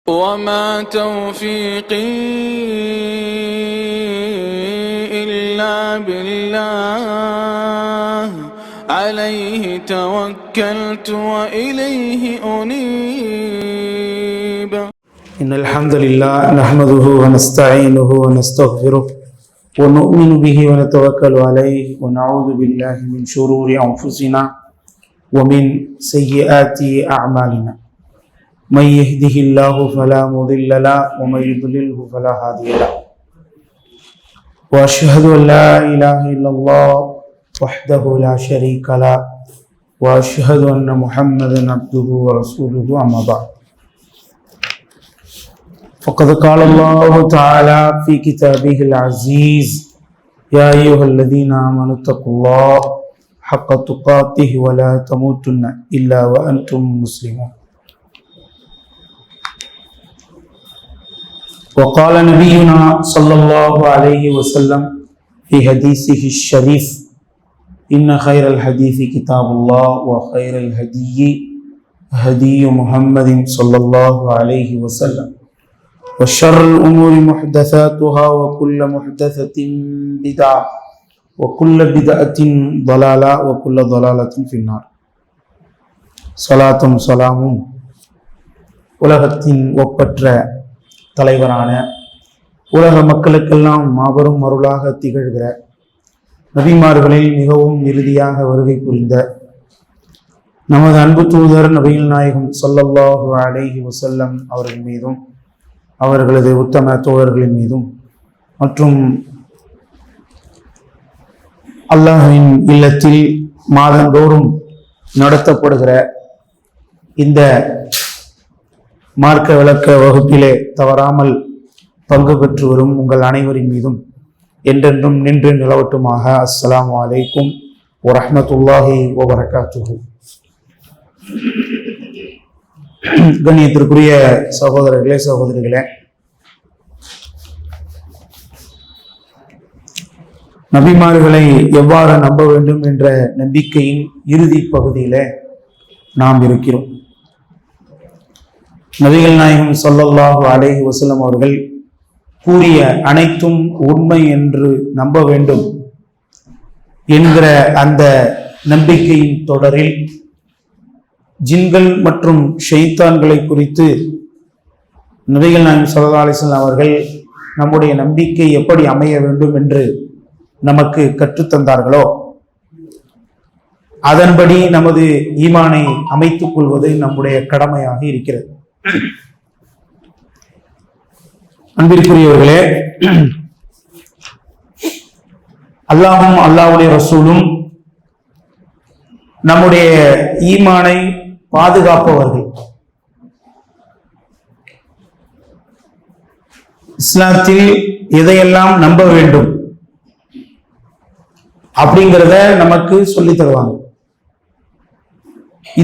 وما توفيقي إلا بالله عليه توكلت وإليه أنيب. إن الحمد لله نحمده ونستعينه ونستغفره ونؤمن به ونتوكل عليه ونعوذ بالله من شرور أنفسنا ومن سيئات أعمالنا. من يهده الله فلا مضل له ومن يضلله فلا هادي له. وأشهد أن لا إله إلا الله وحده لا شريك له وأشهد أن محمدا عبده ورسوله أما بعد. فقد قال الله تعالى في كتابه العزيز: يا أيها الذين آمنوا اتقوا الله حق تقاته ولا تموتن إلا وأنتم مسلمون. وقال نبينا صلى الله عليه وسلم في حديثه الشريف: إن خير الحديث كتاب الله وخير الهدي هدي محمد صلى الله عليه وسلم وشر الأمور محدثاتها وكل محدثة بدعة وكل بدعة ضلالة وكل ضلالة في النار. صلاة سلام உலகத்தின் ஒப்பற்ற தலைவரான உலக மக்களுக்கெல்லாம் மாபெரும் அருளாக திகழ்கிற நபிமார்களில் மிகவும் இறுதியாக வருகை புரிந்த நமது அன்பு தூதர் நபிகள் நாயகம் ஸல்லல்லாஹு அலைஹி வஸல்லம் அவர்கள் மீதும் அவர்களது உத்தம தோழர்களின் மீதும் மற்றும் அல்லாஹ்வின் இல்லத்தில் மாதந்தோறும் நடத்தப்படுகிற இந்த மார்க்க விளக்க வகுப்பிலே தவறாமல் பங்கு பெற்று வரும் உங்கள் அனைவரின் மீதும் என்றென்றும் நின்று நிலவட்டுமாக. அஸ்ஸலாமு அலைக்கும் வரஹ்மத்துல்லாஹி வபரகாத்துஹு. கண்ணியத்திற்குரிய சகோதரர்களே சகோதரிகளே, நபிமார்களை எவ்வாறு நம்ப வேண்டும் என்ற நம்பிக்கையின் இறுதி பகுதியில நாம் இருக்கிறோம். நபிகள் நாயகம் ஸல்லல்லாஹு அலைஹி வஸல்லம் அவர்கள் கூறிய அனைத்தும் உண்மை என்று நம்ப வேண்டும் என்கிற அந்த நம்பிக்கையின் தொடரில் ஜின்கள் மற்றும் ஷைத்தான்களை குறித்து நபிகள் நாயகம் ஸல்லல்லாஹு அலைஹி வஸல்லம் அவர்கள் நம்முடைய நம்பிக்கை எப்படி அமைய வேண்டும் என்று நமக்கு கற்றுத்தந்தார்களோ அதன்படி நமது ஈமானை அமைத்துக் கொள்வது நம்முடைய கடமையாக இருக்கிறது. அன்பிற்குரியவர்களே, அல்லாஹும் அல்லாஹ்வுடைய ரசூலும் நம்முடைய ஈமானை பாதுகாப்பவர்கள். இஸ்லாத்தில் எதையெல்லாம் நம்ப வேண்டும் அப்படிங்கிறத நமக்கு சொல்லி தருவாங்க.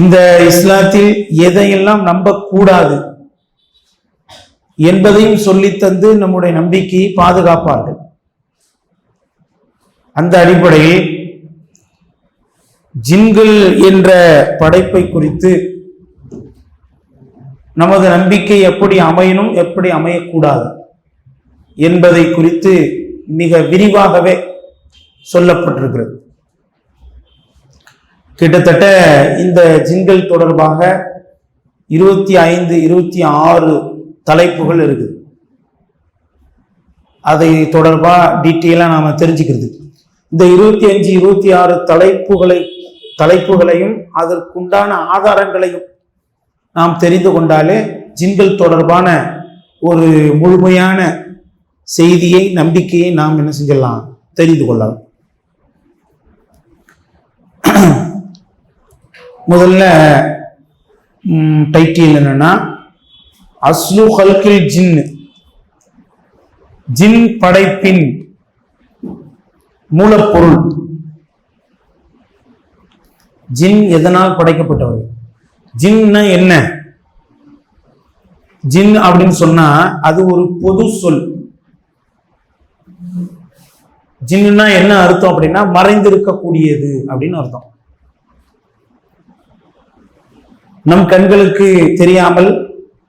இந்த இஸ்லாத்தில் எதையெல்லாம் நம்பக்கூடாது என்பதையும் சொல்லித்தந்து நம்முடைய நம்பிக்கையை பாதுகாப்பார்கள். அந்த அடிப்படையில் ஜின்கள் என்ற படைப்பை குறித்து நமது நம்பிக்கை எப்படி அமையணும் எப்படி அமையக்கூடாது என்பதை குறித்து மிக விரிவாகவே சொல்லப்பட்டிருக்கிறது. கிட்டத்தட்ட இந்த ஜின்கள் தொடர்பாக 25 26 தலைப்புகள் இருக்குது. அதை தொடர்பா டீட்டெயிலா நாம தெரிஞ்சுக்கிறது. இந்த 25 26 தலைப்புகளையும் அதற்குண்டான ஆதாரங்களையும் நாம் தெரிந்து கொண்டாலே ஜின்கள் தொடர்பான ஒரு முழுமையான செய்தியை நம்பிக்கையை நாம் என்ன செஞ்சலாம், தெரிந்து கொள்ளலாம். முதல்ல டைட்டில் என்னன்னா, அஸ்லு ஹல்கில் ஜின், ஜின் படைப்பின் மூலப்பொருள். ஜின் எதனால் படைக்கப்பட்டவர்? ஜின்னா என்ன? ஜின் அப்படின்னு சொன்னா அது ஒரு பொது சொல். ஜின்னா என்ன அர்த்தம் அப்படின்னா மறைந்திருக்கக்கூடியது அப்படின்னு அர்த்தம். நம் கண்களுக்கு தெரியாமல்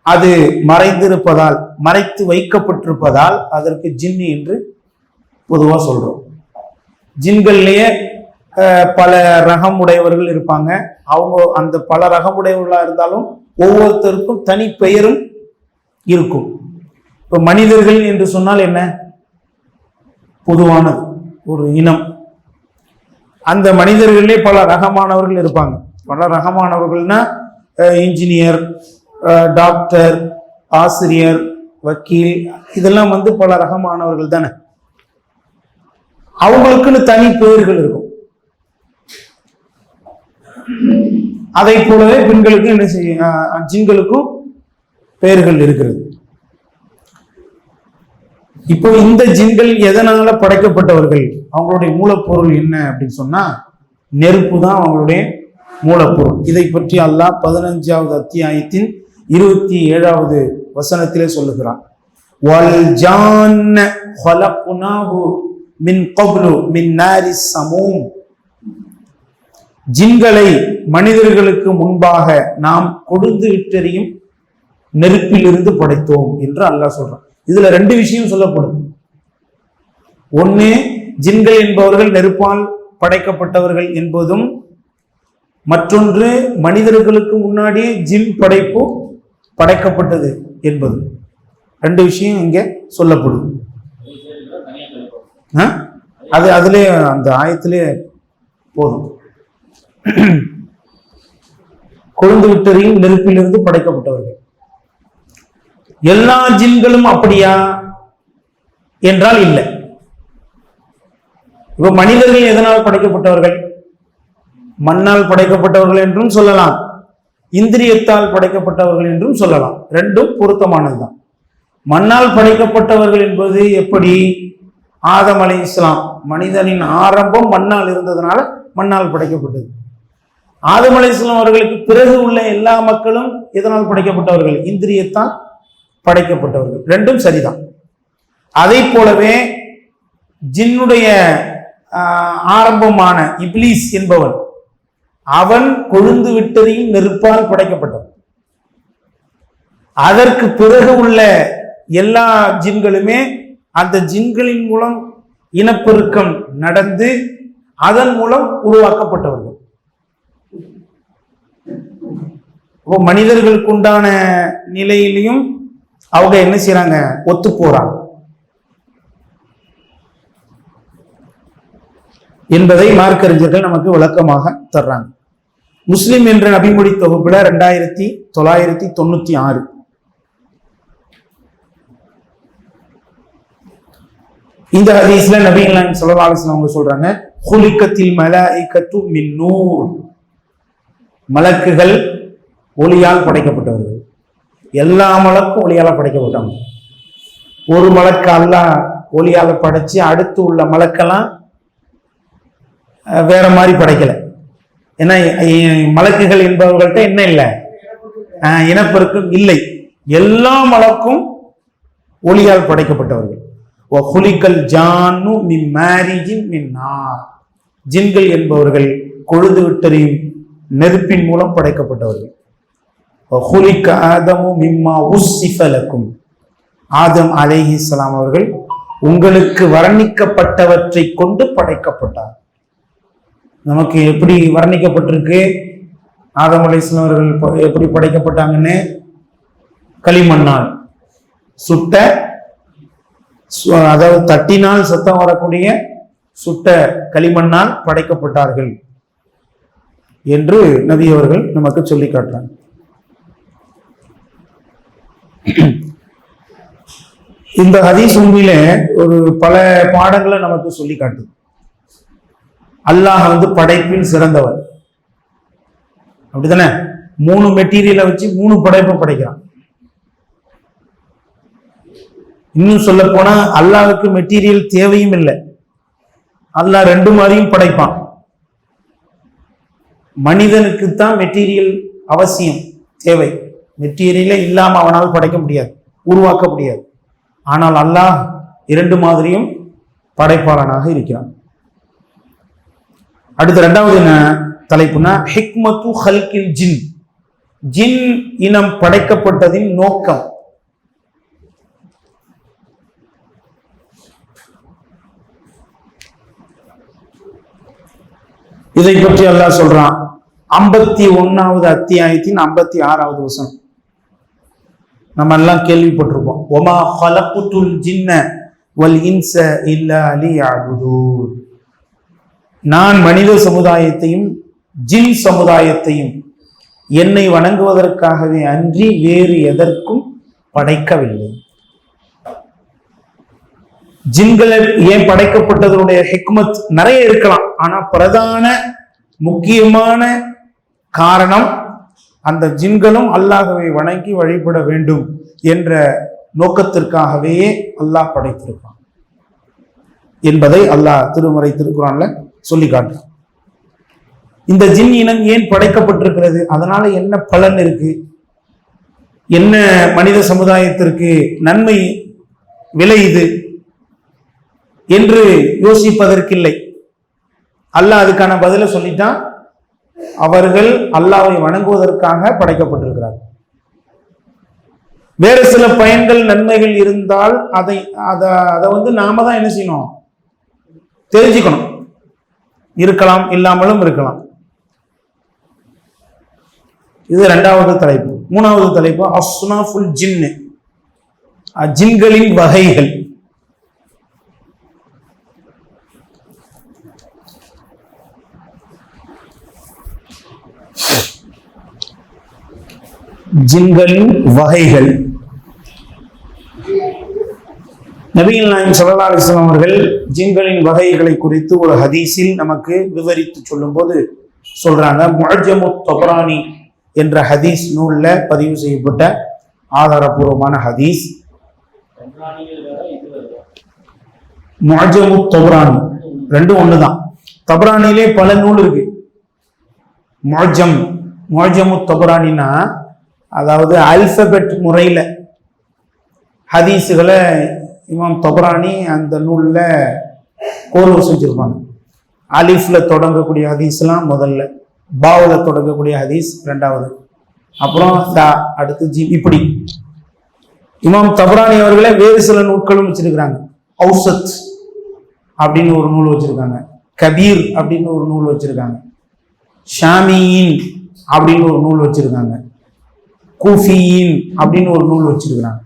அது மறைந்திருப்பதால், மறைத்து வைக்கப்பட்டிருப்பதால் அதற்கு ஜின்னு என்று பொதுவா சொல்றோம். ஜின்கள்லயே பல ரகம் உடையவர்கள் இருப்பாங்க. அவங்க அந்த பல ரகம் உடையவர்களா இருந்தாலும் ஒவ்வொருத்தருக்கும் தனி பெயரும் இருக்கும். இப்ப மனிதர்கள் என்று சொன்னால் என்ன? பொதுவானது, ஒரு இனம். அந்த மனிதர்களே பல ரகமானவர்கள் இருப்பாங்க. பல ரகமானவர்கள்னா இன்ஜினியர், டாக்டர், ஆசிரியர், வக்கீல், இதெல்லாம் பல ரகமானவர்கள் தானே. அவங்களுக்குன்னு தனி பெயர்கள் இருக்கும். அதை போலவே பெண்களுக்கு என்ன செய்ய, ஜின்களுக்கும் பெயர்கள் இருக்கிறது. இப்போ இந்த ஜின்கள் எதனால படைக்கப்பட்டவர்கள்? அவங்களுடைய மூலப்பொருள் என்ன அப்படின்னு சொன்னா நெருப்பு தான் அவங்களுடைய மூலப்பொருள். இதை பற்றி அல்லாஹ் 15வது அத்தியாயத்தின் 27வது வசனத்திலே சொல்லுகிறான். வல் ஜான்ன ஹலக்னாஹு மின் கப்லு மின் நாரிஸ் ஸமூம். ஜின்களை மனிதர்களுக்கு முன்பாக நாம் கொடுத்து விட்டெறியும் நெருப்பில் இருந்து படைத்தோம் என்று அல்லாஹ் சொல்றான். இதுல ரெண்டு விஷயம் சொல்லப்படும். ஒண்ணு, ஜின்கள் என்பவர்கள் நெருப்பால் படைக்கப்பட்டவர்கள் என்பதும், மற்றொன்று மனிதர்களுக்கு முன்னாடியே ஜின் படைப்பு படைக்கப்பட்டது என்பதும். ரெண்டு விஷயம் இங்க சொல்லப்படும். அது அதிலே அந்த ஆயத்திலே போதும். கொழுந்து விட்டறியும் நெருப்பிலிருந்து படைக்கப்பட்டவர்கள். எல்லா ஜின்களும் அப்படியா என்றால் இல்லை. இப்ப மனிதர்கள் எதனால் படைக்கப்பட்டவர்கள்? மண்ணால் படைக்கப்பட்டவர்கள் என்றும் சொல்லலாம், இந்திரியத்தால் படைக்கப்பட்டவர்கள் என்றும் சொல்லலாம். ரெண்டும் பொருத்தமானதுதான். மண்ணால் படைக்கப்பட்டவர்கள் என்பது எப்படி? ஆதம் அலைஹிஸ்ஸலாம், மனிதனின் ஆரம்பம் மண்ணால் இருந்ததுனால மண்ணால் படைக்கப்பட்டது. ஆதம் அலைஹிஸ்ஸலாம் அவர்களுக்கு பிறகு உள்ள எல்லா மக்களும் எதனால் படைக்கப்பட்டவர்கள்? இந்திரியத்தால் படைக்கப்பட்டவர்கள். ரெண்டும் சரிதான். அதை போலவே ஜின்னுடைய ஆரம்பமான இப்லீஸ் என்பவன், அவன் கொழுந்து விட்டதையும் நெருப்பால் படைக்கப்பட்டவன். அதற்கு பிறகு உள்ள எல்லா ஜின்களுமே அந்த ஜின்களின் மூலம் இனப்பெருக்கம் நடந்து அதன் மூலம் உருவாக்கப்பட்டவர்கள். மனிதர்களுக்கு உண்டான நிலையிலையும் அவங்க என்ன செய்யறாங்க? ஒத்து போறாங்க என்பதை மார்க்கறிஞர்கள் நமக்கு விளக்கமாக தர்றாங்க. முஸ்லிம் என்ற நபிமொழி தொகுப்புல 2996 இந்த ஹதீஸ்ல நபிகள் நாயகம் ஸல்லல்லாஹு அலைஹி வஸல்லம் அவங்க சொல்றாங்க, குலிகத்தில் மலாயிகத்து மின் நூர். மலக்குகள் ஒளியால் படைக்கப்பட்டவர்கள். எல்லா மலக்கும் ஒளியால படைக்கப்பட்டவங்க. ஒரு மலக்கு அல்லாஹ் ஒளியால படைச்சு அடுத்து உள்ள மலக்கெல்லாம் வேற மாதிரி படைக்கல. ஏன்னா மலக்குகள் என்பவர்கள்ட்ட என்ன இல்லை? இனப்பெருக்கம் இல்லை. எல்லா மலக்கும் ஒளியால் படைக்கப்பட்டவர்கள். ஜின்கள் என்பவர்கள் கொழுந்து விட்டறியும் நெருப்பின் மூலம் படைக்கப்பட்டவர்கள். ஆதம் அலைஹிஸ்ஸலாம் அவர்கள் உங்களுக்கு வர்ணிக்கப்பட்டவற்றை கொண்டு படைக்கப்பட்டார். நமக்கு எப்படி வர்ணிக்கப்பட்டிருக்கு? ஆதம் அலைஹிஸ்ஸலாம் அவர்கள் எப்படி படைக்கப்பட்டாங்கன்னு, களிமண்ணால் சுட்ட, அதாவது தட்டினால் சத்தம் வரக்கூடிய சுட்ட களிமண்ணால் படைக்கப்பட்டார்கள் என்று நபி அவர்கள் நமக்கு சொல்லி காட்டுறாங்க. இந்த ஹதீஸ் உண்மையில ஒரு பல பாடங்களை நமக்கு சொல்லி காட்டுது. அல்லாஹ் படைப்பில் சிறந்தவர், அப்படித்தானே? 3 மெட்டீரியலை வச்சு 3 படைப்பை படைக்கிறான். இன்னும் சொல்ல போனா அல்லாஹ்வுக்கு மெட்டீரியல் தேவையும் இல்லை. அல்லாஹ் 2 மாதிரியும் படைப்பான். மனிதனுக்கு தான் மெட்டீரியல் அவசியம், தேவை. மெட்டீரியலே இல்லாம அவனால் படைக்க முடியாது, உருவாக்க முடியாது. ஆனால் அல்லாஹ் 2 மாதிரியும் படைப்பாளனாக இருக்கிறான். அடுத்த 2வது என்ன தலைப்புனா, ஹிக்மத்து ஹல்கில் ஜின். ஜின் இனம் படைக்கப்பட்டதின் நோக்கம். இதை பற்றி அல்லாஹ் சொல்றான் 51வது அத்தியாயத்தின் 56வது வசனம். நம்ம எல்லாம் கேள்விப்பட்டிருப்போம். ஒமா ஹலக்குத்துல் ஜின்ன வல் இன்ஸ இல்லா லியஅபுதூன். நான் மனித சமுதாயத்தையும் ஜின் சமுதாயத்தையும் என்னை வணங்குவதற்காகவே அன்றி வேறு எதற்கும் படைக்கவில்லை. ஜின்களை ஏன் படைக்கப்பட்டதனுடைய ஹிக்மத் நிறைய இருக்கலாம். ஆனா பிரதான முக்கியமான காரணம் அந்த ஜின்களும் அல்லாஹ்வை வணங்கி வழிபட வேண்டும் என்ற நோக்கத்திற்காகவே அல்லாஹ் படைத்திருக்கான் என்பதை அல்லாஹ் திருமறை திருக்குறான்ல சொல்லி காட்டுறான். இந்த ஜின் இனம் ஏன் படைக்கப்பட்டிருக்கிறது, அதனால என்ன பலன் இருக்கு, என்ன மனித சமுதாயத்திற்கு நன்மை விளையுது என்று யோசிப்பதற்கில்லை. அல்லாஹ் அதுக்கான பதில சொல்லிட்டான். அவர்கள் அல்லாஹ்வை வணங்குவதற்காக படைக்கப்பட்டிருக்கிறார்கள். வேறு சில பயன்கள் நன்மைகள் இருந்தால் அதை நாம தான் என்ன செய்யணும், தெரிஞ்சுக்கணும். இருக்கலாம், இல்லாமலும் இருக்கலாம். இது 2வது தலைப்பு. 3வது தலைப்பு அஸ்னாஃபுல் ஜின்னு, ஜின்களின் வகைகள். ஜின்களின் வகைகள். நபிகள் நாயகம் ஸல்லல்லாஹு அலைஹி வஸல்லம் அவர்கள் ஜின்களின் வகைகளை குறித்து ஒரு ஹதீஸில் நமக்கு விவரித்து சொல்லும் போது சொல்றாங்க, முஅஜ்ஜமுத் தபரானி என்ற ஹதீஸ் நூல்ல பதிவு செய்யப்பட்ட ஆதாரபூர்வமான ஹதீஸ். முஅஜ்ஜமுத் தபரானி ரெண்டும் ஒண்ணுதான். தபரானிலே பல நூல் இருக்கு. முஅஜ்ஜமுத் தபரானினா அதாவது அல்பபெட் முறையில ஹதீஸுகளை இமாம் தபரானி அந்த நூல்ல கோர்வு செஞ்சிருப்பாங்க. அலிஃப்ல தொடங்கக்கூடிய ஹதீஸ்லாம் முதல்ல, பாவுல தொடங்கக்கூடிய ஹதீஸ் 2வது, அப்புறம் அடுத்து ஜி. இப்படி இமாம் தபரானி அவர்களே வேறு சில நூல்களும் வச்சிருக்கிறாங்க. ஔசத் அப்படின்னு ஒரு நூல் வச்சிருக்காங்க, கபீர் அப்படின்னு ஒரு நூல் வச்சிருக்காங்க, ஷாமியின் அப்படின்னு ஒரு நூல் வச்சிருக்காங்க, கூஃபியின் அப்படின்னு ஒரு நூல் வச்சிருக்கிறாங்க.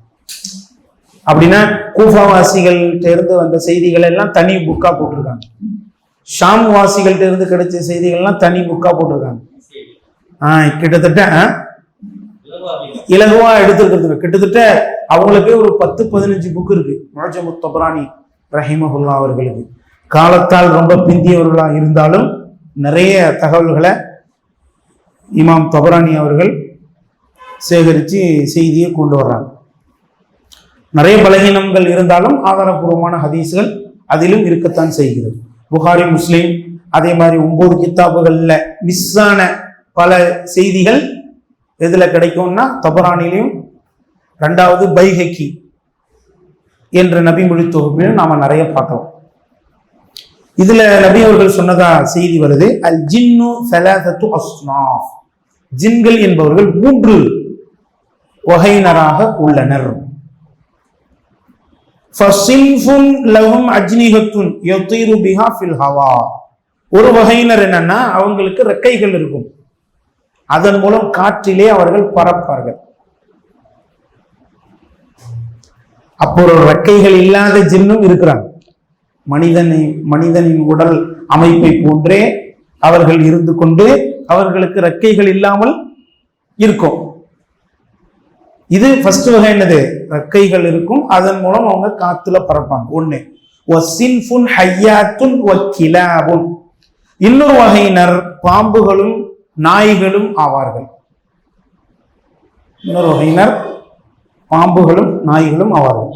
அப்படின்னா கூஃபாவாசிகள்கிட்ட இருந்து வந்த செய்திகள் எல்லாம் தனி புக்கா போட்டிருக்காங்க. ஷாம் வாசிகள்கிட்ட இருந்து கிடைச்ச செய்திகள்லாம் தனி புக்கா போட்டிருக்காங்க. கிட்டத்தட்ட இலகுவா எடுத்துருக்கிறதுக்கு கிட்டத்தட்ட அவங்களுக்கு ஒரு 10-15 புக் இருக்கு. முஅஜ்ஜமுத் தபரானி ரஹிமஹுல்லாஹ் அவர்களுக்கு காலத்தால் ரொம்ப பிந்தியவர்களா இருந்தாலும் நிறைய தகவல்களை இமாம் தபரானி அவர்கள் சேகரித்து செய்தியை கொண்டு வர்றாங்க. நிறைய பலகீனங்கள் இருந்தாலும் ஆதாரபூர்வமான ஹதீஸ்கள் அதிலும் இருக்கத்தான் செய்கிறது. புகாரி, முஸ்லிம், அதே மாதிரி 9 கித்தாபுகள்ல மிஸ் ஆன பல செய்திகள் எதுல கிடைக்கும்னா தபரானிலையும் 2வது பைஹக்கி என்ற நபி மொழி தொகுப்பிலும் நாம நிறைய பார்க்கலாம். இதுல நபி அவர்கள் சொன்னதா செய்தி வருது, அல் ஜின்னு ஸலாஸத்து அஸ்னாஃப், ஜின்கள் என்பவர்கள் 3 வகையினராக உள்ளனர். ஃபஸின்ஃபுன் லஹும் அஜ்னிஹத்துன் யதீரு பிஹா ஃபில் ஹவா. ஒரு வகையினர் என்னன்னா அவங்களுக்கு ரெக்கைகள் இருக்கும், அதன் மூலம் காற்றிலே அவர்கள் பறப்பார்கள். அப்போ ஒரு ரெக்கைகள் இல்லாத ஜின்னும் இருக்கிறாங்க. மனிதனின் உடல் அமைப்பை போன்றே அவர்கள் இருந்து கொண்டு அவர்களுக்கு ரெக்கைகள் இல்லாமல் இருக்கும். இது ஃபர்ஸ்ட் வகை. என்னது? ரெக்கைகள் இருக்கும், அதன் மூலம் அவங்க காத்துல பறப்பாங்க. ஒண்ணு. வஸின்ஃபுன் ஹய்யாத்துன் வக்கிலாபுன். இன்னொரு வகையினர் பாம்புகளும் நாய்களும் ஆவார்கள். இன்னொரு வகையினர் பாம்புகளும் நாய்களும் ஆவார்கள்.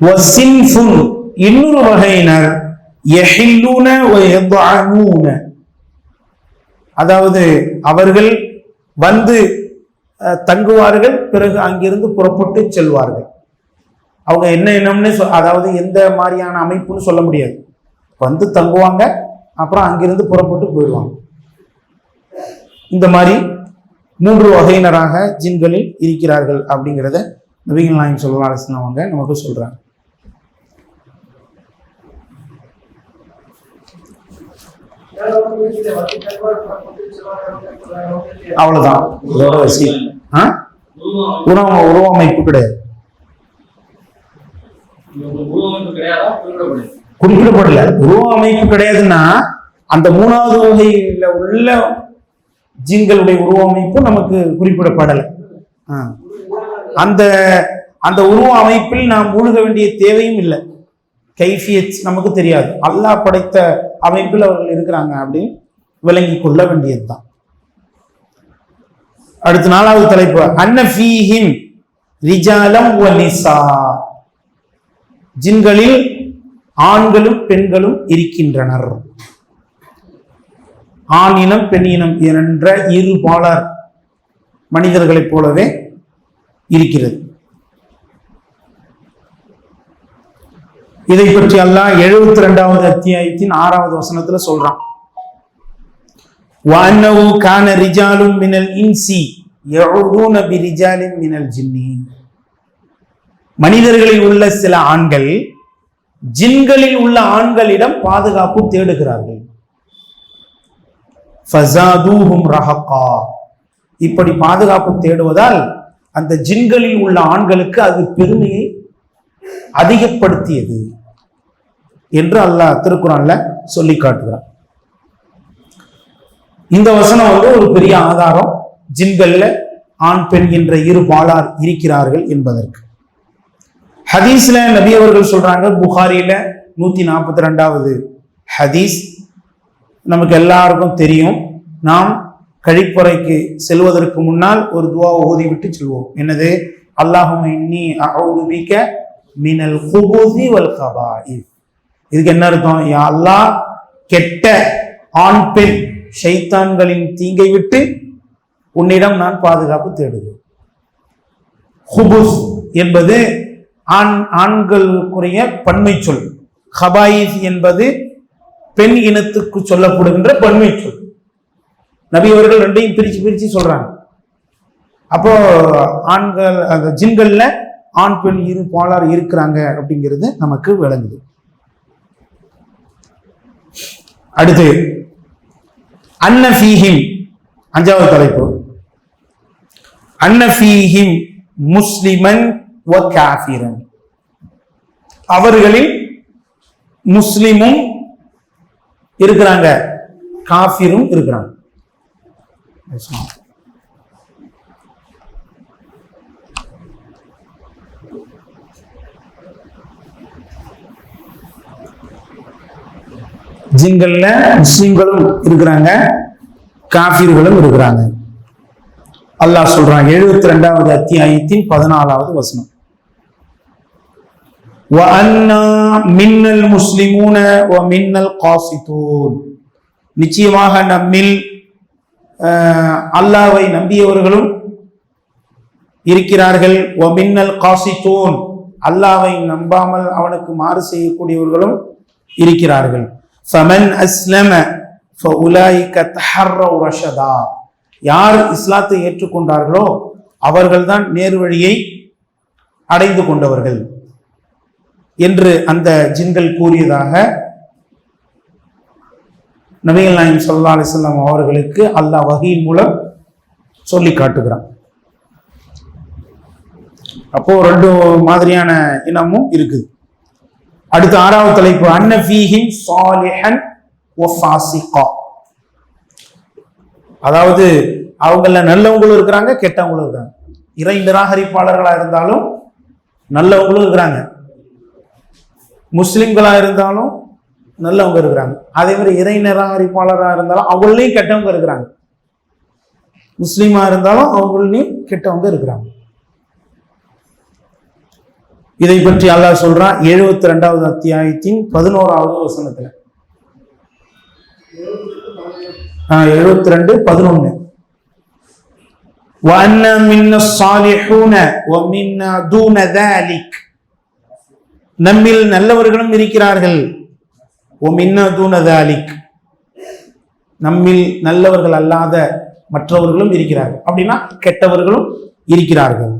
வஸின்ஃபுன் இன்னொரு வகையினர் யஹில்லுன வயதுஅனூன, அதாவது அவர்கள் வந்து தங்குவார்கள், பிறகு அங்கிருந்து புறப்பட்டு செல்வார்கள். அவங்க என்ன இனம்னு அதாவது எந்த மாதிரியான அமைப்புன்னு சொல்ல முடியாது. வந்து தங்குவாங்க, அப்புறம் அங்கிருந்து புறப்பட்டு போயிடுவாங்க. இந்த மாதிரி 3 வகையினராக ஜின்களில் இருக்கிறார்கள் அப்படிங்கிறத நபிகள் நாயகம் ஸல்லல்லாஹு அலைஹி வஸல்லம் அவங்க நமக்கு சொல்றாங்க. அவ்வளவுதான் இதோட விஷயம். உருவமைப்பு கிடையாது, குறிப்பிடப்படல. உருவமைப்பு கிடையாதுன்னா அந்த 3வது வகையில உள்ள ஜின்களுடைய உருவமைப்பு நமக்கு குறிப்பிடப்படலை. அந்த அந்த உருவ அமைப்பில் நாம் மூழ்க வேண்டிய தேவையும் இல்லை. கைஃபியத் நமக்கு தெரியாது. அல்லாஹ் படைத்த அமைப்பில் அவர்கள் இருக்கிறாங்க அப்படின்னு விளங்கி கொள்ள வேண்டியதுதான். அடுத்த 4வது தலைப்பு அன்னஃபீஹிம் ரிஜாலம் வ நிசா. ஜின்களில் ஆண்களும் பெண்களும் இருக்கின்றனர். ஆண் இனம் பெண் இனம் என்ற 2 பாலர் மனிதர்களைப் போலவே இருக்கிறது. இதை பற்றி அல்லாஹ் 72வது அத்தியாயத்தின் 6வது வசனத்துல சொல்றான். وَأَنَّهُ كَانَ رِجَالٌ مِنَ الْإِنسِ يَعُوذُونَ بِرِجَالٍ مِنَ الْجِنِّ. மனிதர்களில் உள்ள சில ஆண்கள் ஜின்களில் உள்ள ஆண்களிடம் பாதுகாப்பு தேடுகிறார்கள். فَزَادُوهُمْ رَهَقًا. இப்படி பாதுகாப்பு தேடுவதால் அந்த ஜின்களில் உள்ள ஆண்களுக்கு அது பெருமையை அதிகப்படுத்தியது என்று அல்லாஹ் திருக்குறான்ல சொல்லி காட்டுகிறார். இந்த வசனம் ஒரு பெரிய ஆதாரம் ஜின்கள்ல ஆண் பெண் என்ற 2 பாலார் இருக்கிறார்கள் என்பதற்கு. ஹதீஸ்ல நபி அவர்கள் சொல்றாங்க, புகாரில 142வது ஹதீஸ், நமக்கு எல்லாருக்கும் தெரியும். நாம் கழிப்பறைக்கு செல்வதற்கு முன்னால் ஒரு துவா ஓதி விட்டு செல்வோம். என்னது? அல்லாஹும்ம இன்னி அஊது பிக மினல் குபூஸி வல் கபாயிஸ். இதுக்கு என்ன அர்த்தம்? யா அல்லாஹ், கெட்ட ஆண் பெண் ஷைத்தான்களின் தீங்கை விட்டு உன்னிடம் நான் பாதுகாப்பு தேடுகிறேன். குபூஸ் என்பது ஆண்களுக்குரிய பன்மை சொல். கபாயிஸ் என்பது பெண் இனத்துக்கு சொல்லப்படுகின்ற பன்மை சொல். நபி அவர்கள் 2ஐயும் பிரிச்சு சொல்றாங்க. அப்போ ஆண்கள், அந்த ஜின்கள்ல ஆண் பெண் 2 பாலார் இருக்கிறாங்க அப்படிங்கிறது நமக்கு விளங்குது. அடுத்து அன்னஃபீஹிம், 5வது தலைப்பு, அன்னஃபீஹிம் முஸ்லிமன் வ காஃபிரன். அவர்களில் முஸ்லிமும் இருக்கிறாங்க, காஃபிரும் இருக்கிறாங்க. ஜின்கள்ல முஸ்லிம்களும் இருக்கிறாங்க, காஃபிர்களும் இருக்கிறாங்க. அல்லாஹ் சொல்றான் 72வது அத்தியாயத்தின் 14வது வசனம். وَأَنَّا مِنَّ الْمُسْلِمُونَ وَمِنَّ الْقَاسِطُونَ. நிச்சயமாக நம்மில் அல்லாஹ்வை நம்பியவர்களும் இருக்கிறார்கள். وَمِنَّ الْقَاسِطُونَ. அல்லாஹ்வை நம்பாமல் அவனுக்கு மாறு செய்யக்கூடியவர்களும் இருக்கிறார்கள். فَمَنْ أَسْلَمَ فَأُولَئِكَ تَحَرَّوْا رَشَدًا. யார் இஸ்லாத்தை ஏற்றுக்கொண்டார்களோ அவர்கள்தான் நேர்வழியை அடைந்து கொண்டவர்கள் என்று அந்த ஜின்கள் கூறியதாக நபிகள் நாயகம் ஸல்லல்லாஹு அலைஹி வஸல்லம் அவர்களுக்கு அல்லாஹ் வஹீயின் மூலம் சொல்லி காட்டுகிறான். அப்போ 2 மாதிரியான இனமும் இருக்குது. அடுத்து 6வது தலைப்பு அன்னஃபீஹிம் சாலிஹன் வ ஃபாசிகா. அதாவது அவங்கள நல்லவங்களும் இருக்கிறாங்க, கெட்டவங்களும் இருக்காங்க. இறை நிராகரிப்பாளர்களா இருந்தாலும் நல்லவங்களும் இருக்கிறாங்க, முஸ்லிம்களா இருந்தாலும் நல்லவங்க இருக்கிறாங்க. அதே மாதிரி இறை நிராகரிப்பாளராக இருந்தாலும் அவங்களையும் கெட்டவங்க இருக்கிறாங்க, முஸ்லீமா இருந்தாலும் அவங்களையும் கெட்டவங்க இருக்கிறாங்க. இதை பற்றி அல்லாஹ் சொல்றான் 72வது அத்தியாயத்தின் 11வது வசனத்துல. 72:11. وَأَنَّ مِنَّ الصَّالِحُونَ وَمِنَّ دُونَ ذَلِكَ. நம்மில் நல்லவர்களும் இருக்கிறார்கள், ஒமின்னா தூனதாலிக், நம்மில் நல்லவர்கள் அல்லாத மற்றவர்களும் இருக்கிறார்கள், அப்படின்னா கெட்டவர்களும் இருக்கிறார்கள்.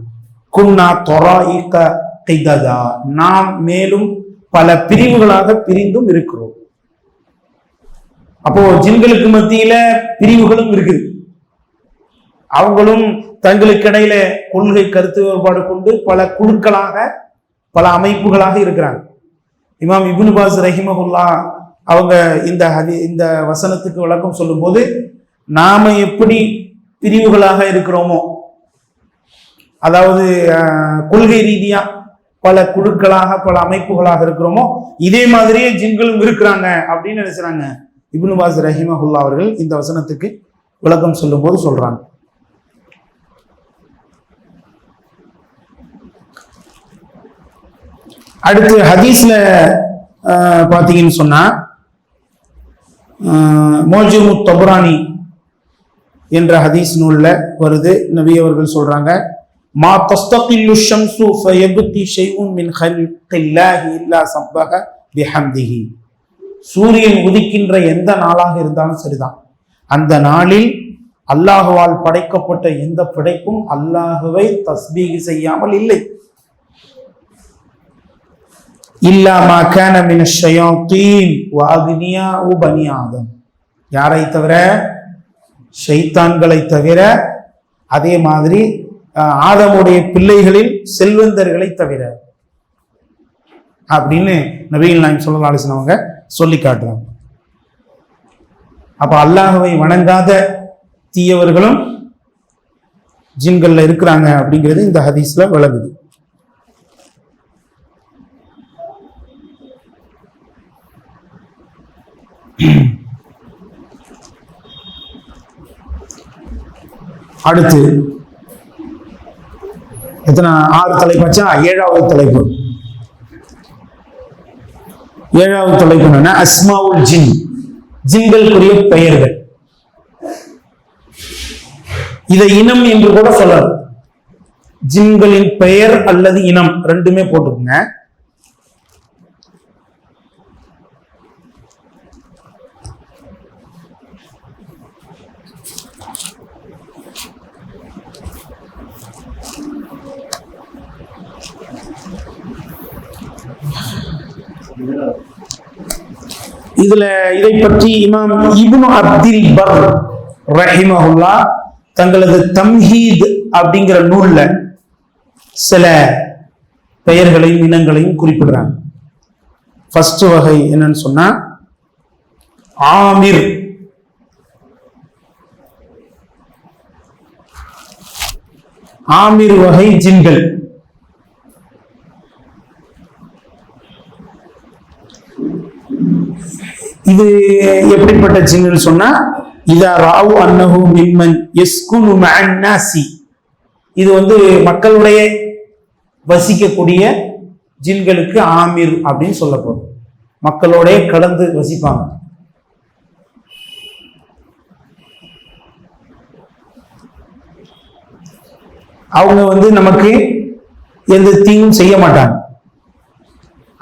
குன்னா தொராயிக கைததா, நாம் மேலும் பல பிரிவுகளாக பிரிந்தும் இருக்கிறோம். அப்போ ஜின்களுக்கு மத்தியில பிரிவுகளும் இருக்குது. அவங்களும் தங்களுக்கு இடையில கொள்கை கருத்து வேறுபாடு கொண்டு பல குழுக்களாக பல அமைப்புகளாக இருக்கிறாங்க. இமாம் இப்னு பாஸ் ரஹிமஹுல்லா அவங்க இந்த வசனத்துக்கு விளக்கம் சொல்லும் போது, நாம எப்படி பிரிவுகளாக இருக்கிறோமோ, அதாவது கொள்கை ரீதியா பல குழுக்களாக பல அமைப்புகளாக இருக்கிறோமோ, இதே மாதிரியே ஜின்களும் இருக்கிறாங்க அப்படின்னு நினைச்சாங்க. இப்னு பாஸ் ரஹிமஹுல்லா அவர்கள் இந்த வசனத்துக்கு விளக்கம் சொல்லும் போது சொல்றாங்க. அடுத்து ஹதீஸ்ல பாத்தீங்கன்னு சொன்னா, மோஜிமு தபரானி என்ற ஹதீஸ் நூல்ல வருது. நபி அவர்கள் சொல்றாங்க, மா தஸ்தகில்லு ஷம்சு ஃபயப்தி ஷைஉன் மின் ஹல்கில்லாஹி இல்லா சப்பஹ பிஹம்திஹி. சூரியன் உதிக்கின்ற எந்த நாளாக இருந்தாலும் சரிதான், அந்த நாளில் அல்லாஹுவால் படைக்கப்பட்ட எந்த படைப்பும் அல்லாஹுவை தஸ்பீஹ் செய்யாமல் இல்லை. இல்லா மா கான மினஷ் ஷயாத்தீன் வ அக்னியாஉ பனி ஆதம். யாரை தவிர? ஷைத்தான்களை தவிர, அதே மாதிரி ஆதமுடைய பிள்ளைகளில் செல்வந்தர்களை தவிர அப்படின்னு நபிகள் நாயகம் ஸல்லல்லாஹு அலைஹி வஸல்லம் அவங்க சொல்லி காட்டுறாங்க. அப்ப அல்லாஹ்வை வணங்காத தீயவர்களும் ஜின்கள்ல இருக்கிறாங்க அப்படிங்கிறது இந்த ஹதீஸ்ல விளங்குது. அடுத்து எத்தனை 6 தலைப்பாச்சா? 7வது தலைப்பு. 7வது தலைப்பு என்னன்னா அஸ்மாவுல் ஜின், ஜின்களுக்குரிய பெயர்கள். இதை இனம் என்று கூட சொல்லலாம். ஜின்களின் பெயர் அல்லது இனம் ரெண்டுமே போட்டுக்கோங்க. இதுல இதை பற்றி இமாம் இப்னு அப்துல் பர் ரஹிமஹுல்லா தங்களது தம்ஹீத் அப்படிங்கிற நூல்ல சில பெயர்களையும் இனங்களையும் குறிப்பிடுறாங்க. ஃபர்ஸ்ட் வகை என்னன்னு சொன்னா ஆமிர். ஆமிர் வகை ஜின்கள். இது எப்படிப்பட்ட ஜின்னு சொன்னா, இதா ராவு அன்னஹு மிம்மன் யஸ்குனு மஅன் நாசி. இது மக்களுடைய வசிக்கக்கூடிய ஜின்களுக்கு ஆமிர் அப்படின்னு சொல்லப்படும். மக்களோட கலந்து வசிப்பாங்க. அவங்க நமக்கு எந்த தீங்கும் செய்ய மாட்டாங்க.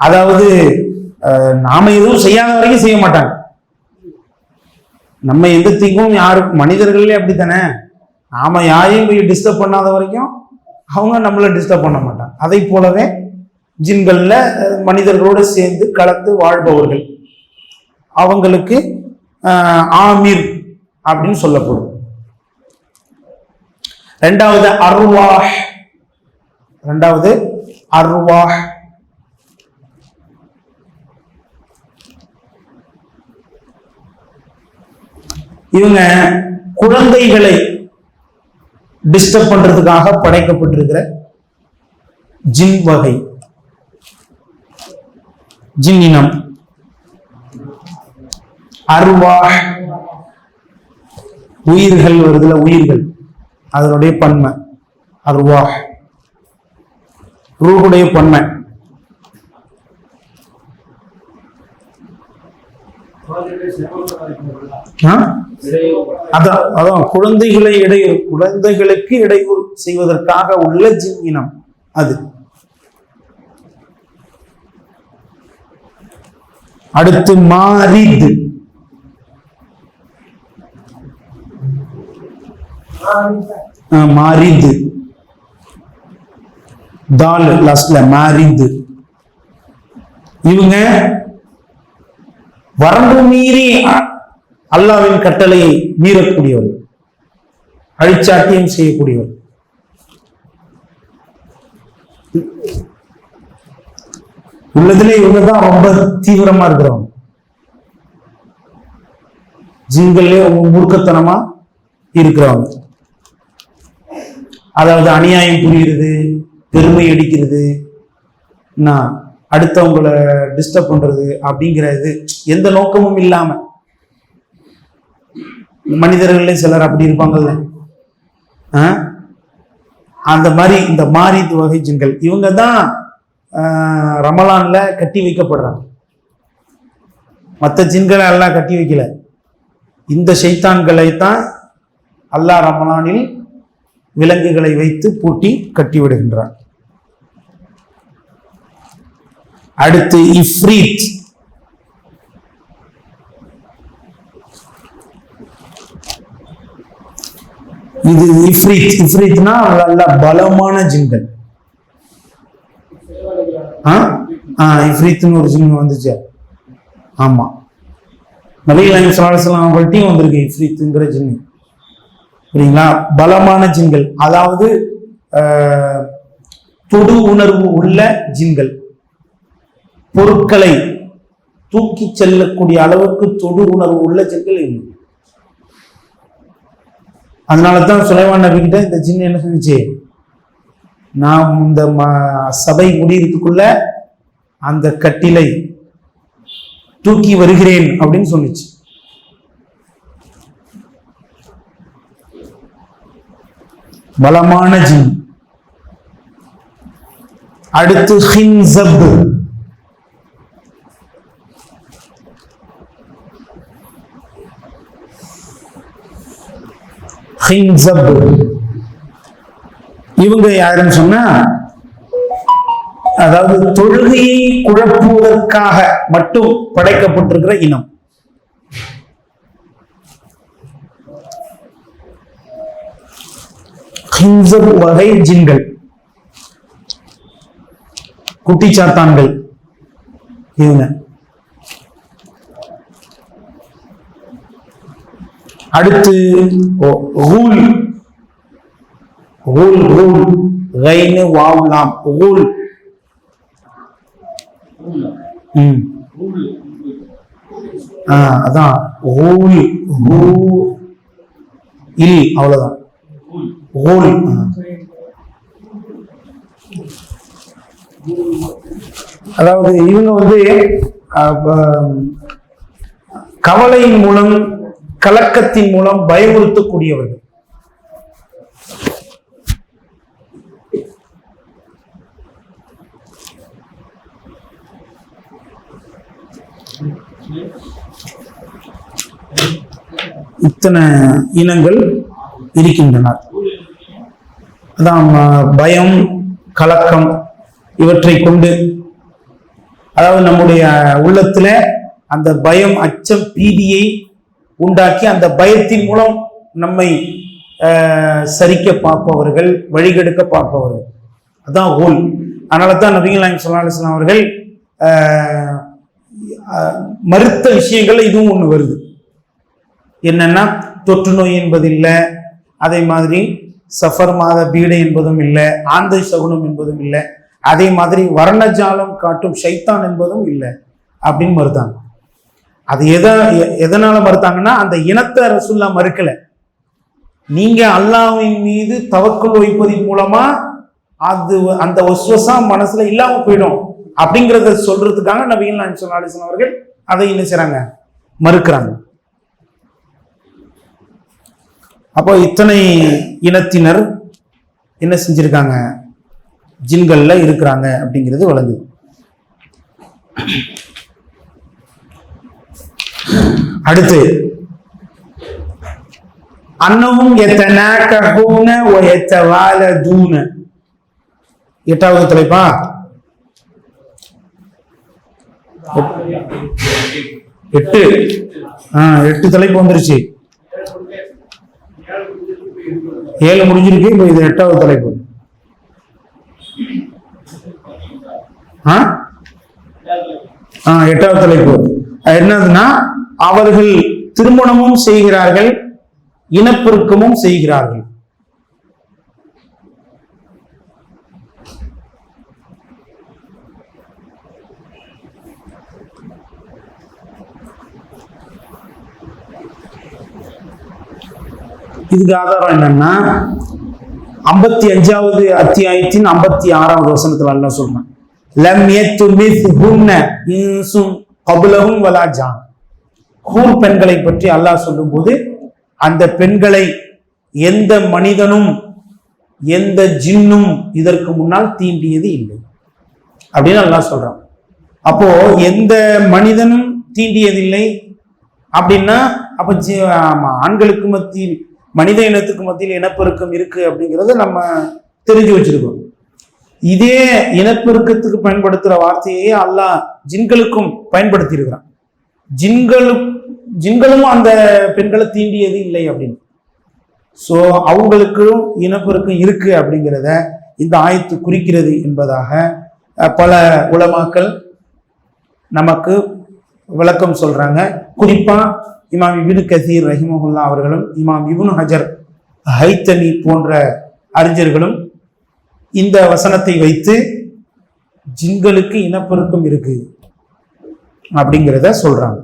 அதாவது நாம எதுவும் செய்யாத வரைக்கும் செய்ய மாட்டாங்க. நம்ம எந்த தீங்கும் யாருக்கும், மனிதர்களே அப்படித்தானே, நாம யாரையும் போய் டிஸ்டர்ப் பண்ணாத வரைக்கும் அவங்க நம்மள டிஸ்டர்ப் பண்ண மாட்டாங்க. அதை போலவே ஜின்கள்ல மனிதர்களோடு சேர்ந்து கலந்து வாழ்பவர்கள், அவங்களுக்கு ஆமிர் அப்படின்னு சொல்லப்படும். ரெண்டாவது அர்வாஹ். இவங்க குழந்தைகளை டிஸ்டர்ப் பண்றதுக்காக படைக்கப்பட்டிருக்கிற ஜின் வகை, ஜின் இனம். அர்வாஹ் உயிர்கள் வருதுல, உயிர்கள், அதனுடைய பன்மை அர்வாஹ். ரூஹுடைய பன்மை. அதான் குழந்தைகளுக்கு இடையூறு செய்வதற்காக உள்ள ஜின் இனம் அது. அடுத்து மாரித். மாரித் தால் லாஸ்ட்ல மாரித். இவங்க வரம்பு மீறி அல்லாஹ்வின் கட்டளையை மீறக்கூடியவர், அழிச்சாட்டியம் செய்யக்கூடியவர். உள்ளதுல இவங்க தான் ரொம்ப தீவிரமா இருக்கிறவங்க. ஜின்களே மூர்க்கத்தனமா இருக்கிறவங்க. அதாவது அநியாயம் புரியுறது, பெருமை அடிக்கிறது, அடுத்தவங்களை டிஸ்டர்ப் பண்றது அப்படிங்கிறது எந்த நோக்கமும் இல்லாம. மனிதர்களே சிலர் அப்படி இருப்பாங்கல்ல, அந்த மாதிரி இந்த மாரித் வகை ஜின்கள் இவங்க தான் ரமலான்ல கட்டி வைக்கப்படுறாங்க. மற்ற ஜின்களை எல்லாம் கட்டி வைக்கல, இந்த ஷைத்தான்களை தான் அல்லாஹ் ரமலானில் விலங்குகளை வைத்து பூட்டி கட்டி விடுகின்றார். அடுத்து இஃப்ரீத். இது இஃப்ரீத். இஃப்ரீத்னா நல்ல பலமான ஜின்கள். இஃப்ரீத்னு ஒரு ஜின் வந்துச்சு. ஆமா, நபிகள் நாயகம் ஸல்லல்லாஹு அலைஹி வஸல்லம் அவங்கள்ட்டையும் வந்திருக்கு இஃப்ரீத்ங்கிற ஜின். புரியுங்களா? பலமான ஜின்கள், அதாவது தொடு உணர்வு உள்ள ஜின்கள், பொருட்களை தூக்கி செல்லக்கூடிய அளவுக்கு தொடு உணர்வு உள்ள ஜின்கள் இல்லை. அதனாலதான் சுலைமான் நபி கிட்ட இந்த ஜின் என்ன செஞ்சுச்சு, நான் இந்த சபை முடியறதுக்குள்ள அந்த கட்டிலை தூக்கி வருகிறேன் அப்படின்னு சொன்னிச்சு. பலமான ஜின். அடுத்து ஹின்ஸப். ஹின்ஸப் இவங்க யாருன்னு சொன்னா, அதாவது தொழுகையை குழப்புவதற்காக மட்டும் படைக்கப்பட்டிருக்கிற இனம். ஹின்ஸப் வகை ஜின்கள், குட்டிச்சாத்தான்கள் இவங்க. அடுத்து ஊல். ஊல் ஊல் கைனு வாவுலாம் ஊல். அதான் ஊல் இல், அவ்வளவுதான் ஊல். அதாவது இவங்க வந்து கவலையின் மூலம், கலக்கத்தின் மூலம் பயமுறுத்தக்கூடியவர்கள். இத்தனை இனங்கள் இருக்கின்றன. அதான் பயம், கலக்கம் இவற்றை கொண்டு, அதாவது நம்முடைய உள்ளத்துல அந்த பயம், அச்சம், பீதியை உண்டாக்கி அந்த பயத்தின் மூலம் நம்மை சரிக்க பார்ப்பவர்கள், வழிகெடுக்க பார்ப்பவர்கள், அதான் ஊல். அதனால தான் நபிகள் நாயகம் ஸல்லல்லாஹு அலைஹி வஸல்லம் அவர்கள் மறுத்த விஷயங்கள் இதுவும் ஒண்ணு வருது. என்னன்னா, தொற்று நோய் என்பது இல்லை, அதே மாதிரி சஃபர் மாத பீடை என்பதும் இல்லை, ஆந்தை சகுனம் என்பதும் இல்லை, அதே மாதிரி வர்ணஜாலம் காட்டும் ஷைத்தான் என்பதும் இல்லை அப்படின்னு மறுத்தாங்க. அது எதனால மறுத்தாங்கன்னா, அந்த இனத்தை ரசூலுல்லா மறுக்கல. நீங்க அல்லாஹ்வின் மீது தவக்குல் வைப்பதன் மூலமா அது அந்த வஸ்வஸா மனசுல இல்லாம போயிடும் அப்படிங்கிறத சொல்றதுக்காக நபிகள் நாயகம் ஸல்லல்லாஹு அலைஹி வஸல்லம் அவர்கள் அதை என்ன செய்றாங்க, மறுக்கிறாங்க. அப்போ இத்தனை இனத்தினர் என்ன செஞ்சிருக்காங்க, ஜின்கள்ல இருக்கிறாங்க அப்படிங்கிறது வழங்குது. அடுத்து அன்னஹும் யதனாகஹூன வ யதவாலதூன. 8வது தலைப்பா. 8. 8 தலைப்பு வந்துருச்சு. 7 முடிஞ்சிருக்கு. இப்போ இது 8வது தலைப்பு. எட்டாவது தலைப்பு என்னதுன்னா, அவர்கள் திருமணமும் செய்கிறார்கள், இனப்பெருக்கமும் செய்கிறார்கள். இதுக்கு ஆதாரம் என்னன்னா, 55வது அத்தியாயத்தின் 56வது வசனத்துல அல்லாஹ் சொல்றான், லம் யத்மித்ஹுன்ன இன்சுன் கப்லஹும் வலா ஜான். ஹூர் பெண்களை பற்றி அல்லாஹ் சொல்லும்போது, அந்த பெண்களை எந்த மனிதனும் எந்த ஜின்னும் இதற்கு முன்னால் தீண்டியது இல்லை அப்படின்னு அல்லாஹ் சொல்றான். அப்போ எந்த மனிதனும் தீண்டியதில்லை அப்படின்னா, அப்ப ஆண்களுக்கு மத்தியில், மனித இனத்துக்கு மத்தியில் இனப்பெருக்கம் இருக்கு அப்படிங்கிறத நம்ம தெரிஞ்சு வச்சிருக்கோம். இதே இனப்பெருக்கத்துக்கு பயன்படுத்துற வார்த்தையே அல்லாஹ் ஜின்களுக்கும் பயன்படுத்தி இருக்கிறான். ஜின்களும் அந்த பெண்களை தீண்டியது இல்லை அப்படின்னு. சோ அவங்களுக்கும் இனப்பெருக்கம் இருக்கு அப்படிங்கிறத இந்த ஆயத்து குறிக்கிறது என்பதாக பல உலமாக்கள் நமக்கு விளக்கம் சொல்றாங்க. குறிப்பா இமாம் இப்னு கசீர் ரஹிமஹுல்லா அவர்களும், இமாம் இப்னு ஹஜர் ஹைத்தமி போன்ற அறிஞர்களும் இந்த வசனத்தை வைத்து ஜின்களுக்கு இனப்பெருக்கம் இருக்கு அப்படிங்கிறத சொல்றாங்க.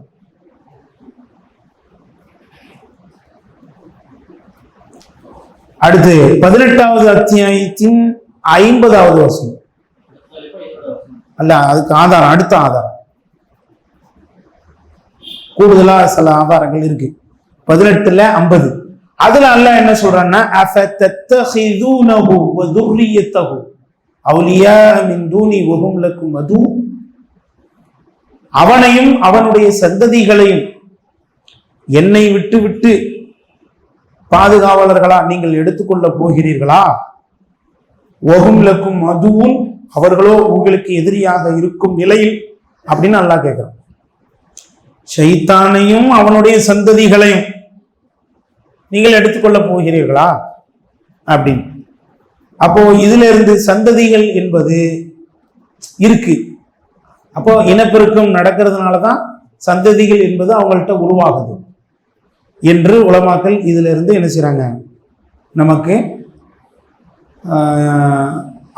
அடுத்து 18வது அத்தியாயத்தின் 50வது வசனம். அல்ல, அதுக்கு ஆதாரம், அடுத்த ஆதாரம் கூடுதலா சில ஆதாரங்கள் இருக்கு. 18ல 50 அதுல அல்லாஹ் என்ன சொல்றான்னா, அஃபதத்தஹிதுனஹு வ ذُرِّيَّتَهُ அவுலியா மின் தூனி வஹும் லக்கும் அது. அவனையும் அவனுடைய சந்ததிகளையும் என்னை விட்டு விட்டு பாதுகாவலர்களா நீங்கள் எடுத்துக்கொள்ள போகிறீர்களா? வஹும் லக்கும் அதுவும், அவர்களோ உங்களுக்கு எதிரியாக இருக்கும் நிலையில் அப்படின்னு அல்லாஹ் கேட்கிறான். ஷைத்தானையும் அவனுடைய சந்ததிகளையும் நீங்கள் எடுத்துக்கொள்ள போகிறீர்களா அப்படின்னு. அப்போ இதுல இருந்து சந்ததிகள் என்பது இருக்கு. அப்போ இனப்பெருக்கம் நடக்கிறதுனாலதான் சந்ததிகள் என்பது அவங்கள்ட்ட உருவாகுது என்று உலமாக்கள் இதுல இருந்து என்ன செய்றாங்க, நமக்கு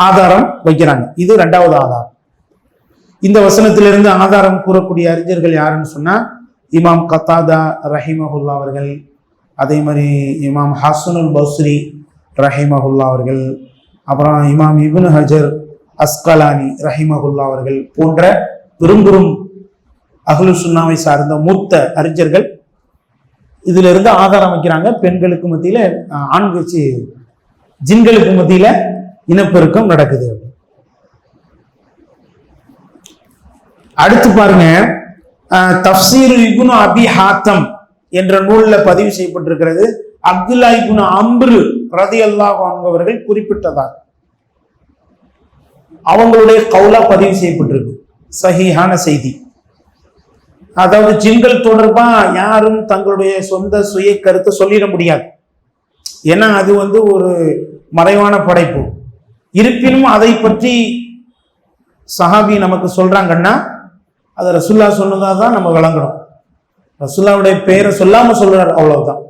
ஆதாரம் வைக்கிறாங்க. இது 2வது ஆதாரம். இந்த வசனத்திலிருந்து ஆதாரம் கூறக்கூடிய அறிஞர்கள் யாருன்னு சொன்னா, இமாம் கத்தாதா ரஹிமஹுல்லா அவர்கள், அதே மாதிரி இமாம் ஹசனுல் பஸ்ரி ரஹிமஹுல்லா அவர்கள், அப்புறம் இமாம் இப்னு ஹஜர் அஸ்கலானி ரஹிமஹுல்லா அவர்கள் போன்ற பெரும்பெரும் அஹ்லு சுன்னாவை சார்ந்த மூத்த அறிஞர்கள் இதுல இருந்து ஆதாரம் வைக்கிறாங்க. பெண்களுக்கு மத்தியில, ஜின்களுக்கு மத்தியில இனப்பெருக்கம் நடக்குது. அடுத்து பாருங்க, தஃப்சீர் இப்னு அபி ஹாத்தம் என்ற நூல்ல பதிவு செய்யப்பட்டிருக்கிறது. அப்துல்லா இப்னு அம்ரு ரலியல்லாஹு அன்ஹு அவர்கள் குறிப்பிட்டதாக அவங்களுடைய கௌலா பதிவு செய்யப்பட்டிருக்கு. சஹீஹான செய்தி. அதாவது ஜின்கள் தொடர்பா யாரும் தங்களுடைய சொந்த சுய கருத்தை சொல்லிட முடியாது. ஏன்னா அது ஒரு மறைவான படைப்பு. இருப்பினும் அதை பற்றி சஹாபி நமக்கு சொல்றாங்கன்னா அது ரசூல்லா சொன்னதா தான் நம்ம விளங்கணும். ரசூல்லாவுடைய பெயரை சொல்லாம சொல்றாரு, அவ்வளவுதான்.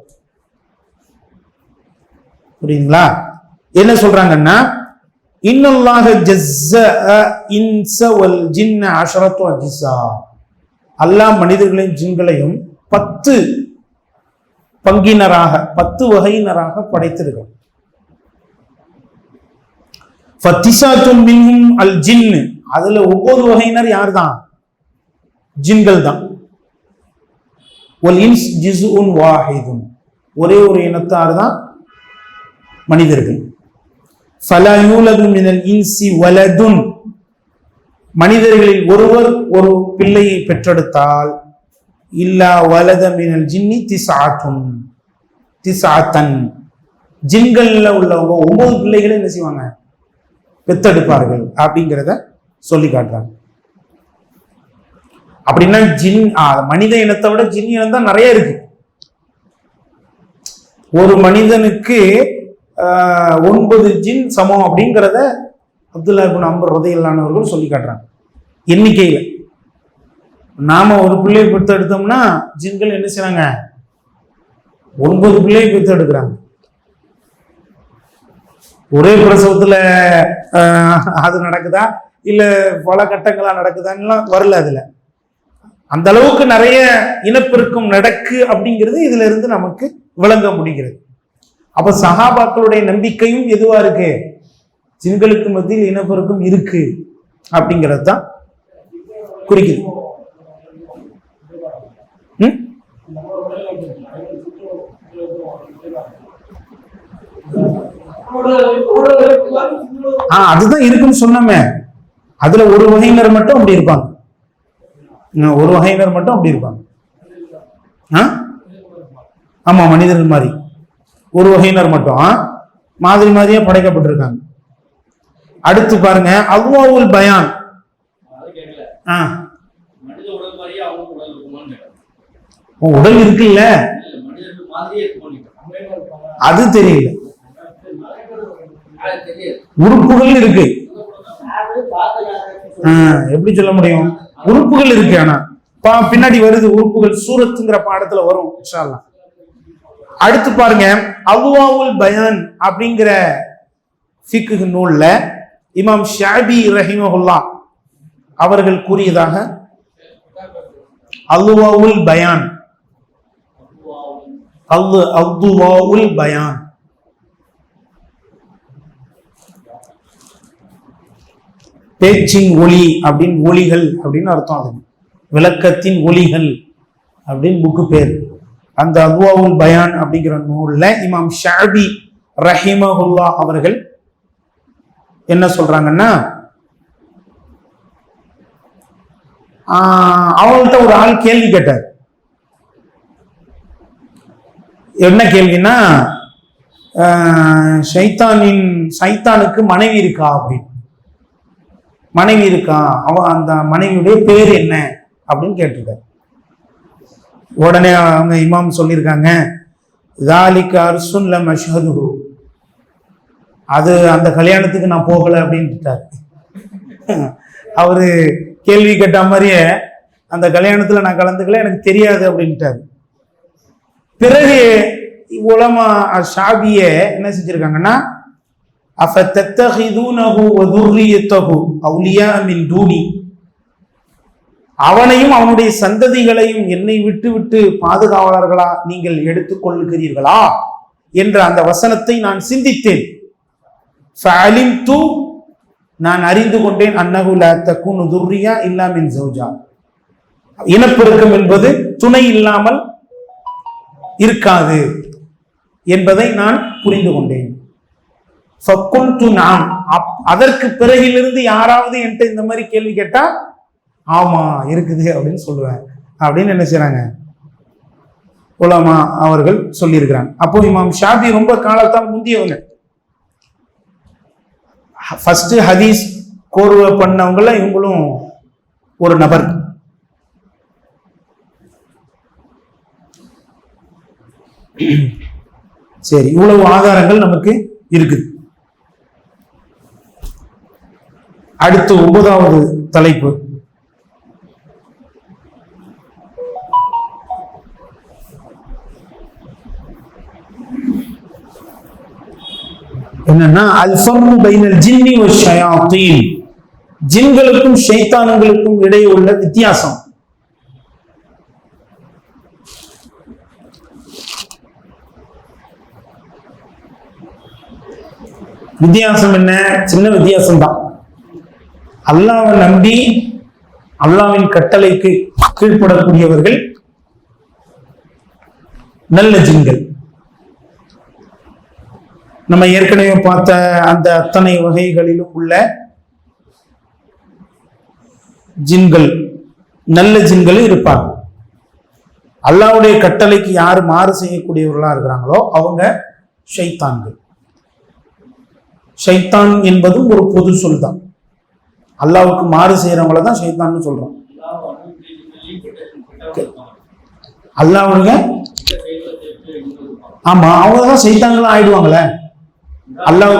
புரியுங்களா? என்ன சொல்றாங்கன்னா, இன்னல்லாஹ ஜஸ்ஸஅ இன்ஸ வல் ஜின்ன அஷரத்து அஜ்ஸா. அல்லாஹ் மனிதர்களையும் ஜின்களையும் 10 பங்கினராக, 10 வகையினராக படைத்திருக்கிறார். ஃபத்திசாத்துன் மின்ஹும் அல் ஜின். அதுல 9 வகையினர் யார் தான்? ஜின்கள் தான். வல் இன்ஸ் ஜிஸ்உன் வாஹிதுன். ஒரே ஒரு இனத்தார் தான் மனிதர்கள். ஃபலா யூலது மினல் இன்சி வலதுன். மனிதர்களில் ஒருவர் ஒரு பிள்ளையை பெற்றெடுத்தால், இல்லா வலத மினல் ஜின்னி திஸ்ஆத்தன். ஜின்கள்ல உள்ளவங்க 9 பிள்ளைகளை என்ன செய்வாங்க, பெத்தெடுப்பார்கள் அப்படிங்கிறத சொல்லி காட்டுறாங்க. அப்படின்னா ஜின் மனித இனத்தை விட ஜின் இனம் தான் நிறைய இருக்கு. ஒரு மனிதனுக்கு 9 ஜின் சமம் அப்படிங்கிறத அப்துல்லா இப்னு அம்ர் ரலியல்லாஹு அவர்கள் சொல்லி காட்டுறாங்க எண்ணிக்கையில. நாம ஒரு பிள்ளையை பெற்று எடுத்தோம்னா ஜின்கள் என்ன செய்றாங்க, 9 பிள்ளையை பெற்று எடுக்கிறாங்க. ஒரே பிரசவத்துல அது நடக்குதா இல்ல பல கட்டங்களா நடக்குதான்னு வரல. அதுல அந்த அளவுக்கு நிறைய இனப்பெருக்கம் நடக்கு அப்படிங்கிறது இதுல இருந்து நமக்கு விளங்க முடிகிறது. அப்ப சஹாபாக்களுடைய நம்பிக்கையும் எதுவா இருக்கு, ஜின்களுக்கு மத்தியில் இனப்பெருக்கம் இருக்கு அப்படிங்கிறது தான் குறிக்குது. அதுதான் இருக்குன்னு சொன்னோமே. அதுல ஒரு வகையினர் மட்டும் அப்படி இருப்பாங்க, ஒரு வகையினர் மட்டும் அப்படி இருப்பாங்க. ஆமா, மனிதர்கள் மாதிரி ஒரு வகையினர் மட்டும் மாதிரி மாதிரியா படைக்கப்பட்டிருக்காங்க. அடுத்து பாருங்க, அவ்வாவுல் பயான். உடல் இருக்குல்ல, அது தெரியல. உறுப்புகள் இருக்கு, எப்படி சொல்ல முடியும், உறுப்புகள் இருக்கு. ஆனா பின்னாடி வருது உறுப்புகள், சூரத்துங்கிற பாடத்துல வரும் இன்ஷா அல்லாஹ். அடுத்து பாருங்க, அவ்வாவுல் பயான் அப்படிங்கிற ஃபிக்ஹ் நூல்ல இமாம் ஷாபி ரஹிமஹுல்லாஹ் அவர்கள் கூறியதாக, அவ்வாவுல் பயான், அவ்வாவுல் பயான் பேச்சின் ஒளி அப்படின்னு, ஒளிகள் அப்படின்னு அர்த்தம். அது விளக்கத்தின் ஒளிகள் அப்படின்னு புக்கு பேர். அந்த அவ்வாவுல் பயான் அப்படிங்கிற நூல்ல இமாம் ஷாபி ரஹிமஹுல்லாஹ் அவர்கள் என்ன சொல்றாங்கன்னா, அவங்கள்ட்ட ஒரு ஆள் கேள்வி கேட்டார். என்ன கேள்வின்னா, சைத்தானுக்கு மனைவி இருக்கா அப்படின்னு. மனைவி இருக்கா, அந்த மனைவியுடைய பேர் என்ன அப்படின்னு கேட்டிருக்காரு. உடனே அவங்க இமாம் சொல்லியிருக்காங்க, அது அந்த கல்யாணத்துக்கு நான் போகல அப்படின்ட்டாரு. அவரு கேள்வி கேட்ட மாதிரியே அந்த கல்யாணத்துல நான் கலந்துக்கல, எனக்கு தெரியாது அப்படின்ட்டாரு. பிறகு உலமா ஷாபிய என்ன செஞ்சிருக்காங்கன்னா, அவனையும் அவனுடைய சந்ததிகளையும் என்னை விட்டு விட்டு பாதுகாவலர்களா நீங்கள் எடுத்துக் கொள்ளுகிறீர்களா என்ற அந்த வசனத்தை நான் சிந்தித்தேன். நான் அறிந்து கொண்டேன், அன்னஹு லா தகுனு துர்ரியா இல்லா மின் ஜௌஜா, இனப்பெருக்கம் என்பது துணை இல்லாமல் இருக்காது என்பதை நான் புரிந்து கொண்டேன். அதற்கு பிறகிலிருந்து யாராவது என்கிட்ட இந்த மாதிரி கேள்வி கேட்டா ஆமா இருக்குது அப்படின்னு சொல்லுவேன் அப்படின்னு என்ன செய்றாங்க, உலமா அவர்கள் சொல்லியிருக்கிறாங்க. அப்போ இமாம் ஷாபி ரொம்ப காலத்தால் முந்தியவங்க. ஃபர்ஸ்ட் ஹதீஸ் கோர்வை பண்ணவங்கள இவங்களும் ஒரு நபர். சரி, இவ்வளவு ஆதாரங்கள் நமக்கு இருக்குது. அடுத்து 9வது தலைப்பு, என்னன்னா அல்-ஃபர்கு பைனல் ஜின்னி வஷயாத்தீன், ஜின்களுக்கும் ஷைத்தான்களுக்கும் இடையே உள்ள வித்தியாசம். வித்தியாசம் என்ன, சின்ன வித்தியாசம் தான். அல்லாஹ்வை நம்பி அல்லாஹ்வின் கட்டளைக்கு கீழ்ப்படக்கூடியவர்கள் நல்ல ஜின்கள். நம்ம ஏற்கனவே பார்த்த அந்த அத்தனை வகைகளிலும் உள்ள ஜின்கள் நல்ல ஜின்களும் இருப்பாங்க. அல்லாஹ்வுடைய கட்டளைக்கு யார் மாறு செய்யக்கூடியவர்களா இருக்கிறாங்களோ அவங்க ஷைத்தான்கள். ஷைத்தான் என்பதும் ஒரு பொது சொல் தான். அல்லாஹ்வுக்கு மாறு செய்யறவங்கள தான் ஷைத்தான்னு சொல்றோம். அல்லாஹ்வுடைய ஆமா, அவங்கதான் சைத்தான்களும் ஆயிடுவாங்களே. அல்லாஹ்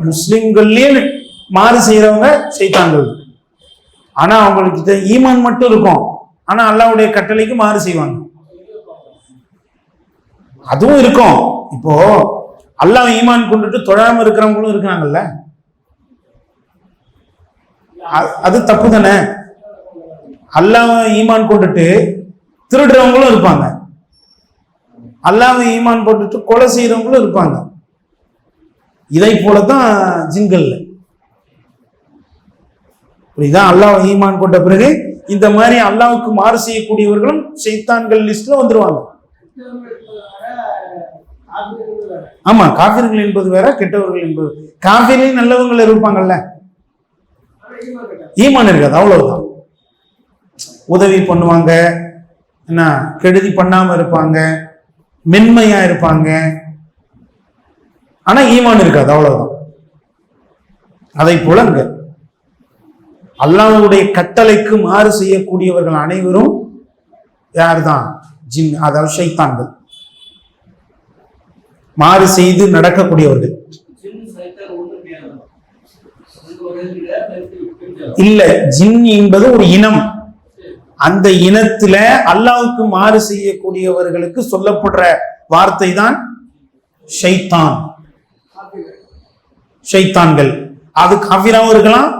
முஸ்லிம்கள்லயே மாறு செய்யறவங்க சைத்தான்கள். ஆனா அவங்களுக்கு ஈமான் மட்டும் இருக்கும், ஆனா அல்லாஹ்வுடைய கட்டளைக்கு மாறு செய்வாங்க. அதுவும் இருக்கும். இப்போ அல்லாஹ் ஈமான் கொண்டுட்டு தொழாம இருக்கிறவங்களும் இருக்கிறாங்கல்ல, அது தப்பு தானே. அல்லாஹ் ஈமான் கொண்டுட்டு திருடுறவங்களும் இருப்பாங்க, அல்லாஹ் ஈமான் போட்டுட்டு கொலை செய்யறவங்களும் இருப்பாங்க. இதை போலதான் ஜின்கள். புரியுதா? அல்லாஹ் ஈமான் கொண்ட பிறகு இந்த மாதிரி அல்லாஹ்வுக்கு மாறு செய்யக்கூடியவர்களும் ஷைத்தான்கள் லிஸ்ட்ல வந்துருவாங்க. ஆமா, காஃபிர்கள் என்பது வேற, கெட்டவர்கள் என்பது. காஃபிரில் நல்லவங்கள் இருப்பாங்கல்ல, ஈமான் இருக்காது, அவ்வளவுதான். உதவி பண்ணுவாங்க, என்ன கெடுதி பண்ணாம இருப்பாங்க, மென்மையா இருப்பாங்க, ஆனா ஈமான் இருக்காது, அவ்வளவுதான். அதை போல இங்க அல்லாஹ்வுடைய கட்டளைக்கு மாறு செய்யக்கூடியவர்கள் அனைவரும் யார்தான்? ஜின், அதாவது ஷைத்தான்கள். மாறு செய்து நடக்கக்கூடியவர்கள் இல்ல. ஜின் என்பது ஒரு இனம். அந்த இனத்துல அல்லாஹ்வுக்கு மாறு செய்யக்கூடியவர்களுக்கு சொல்லப்படுற வார்த்தை தான் ஷைத்தான், ஷைத்தான்கள். அது காஃபிராவும் இருக்கலாம்,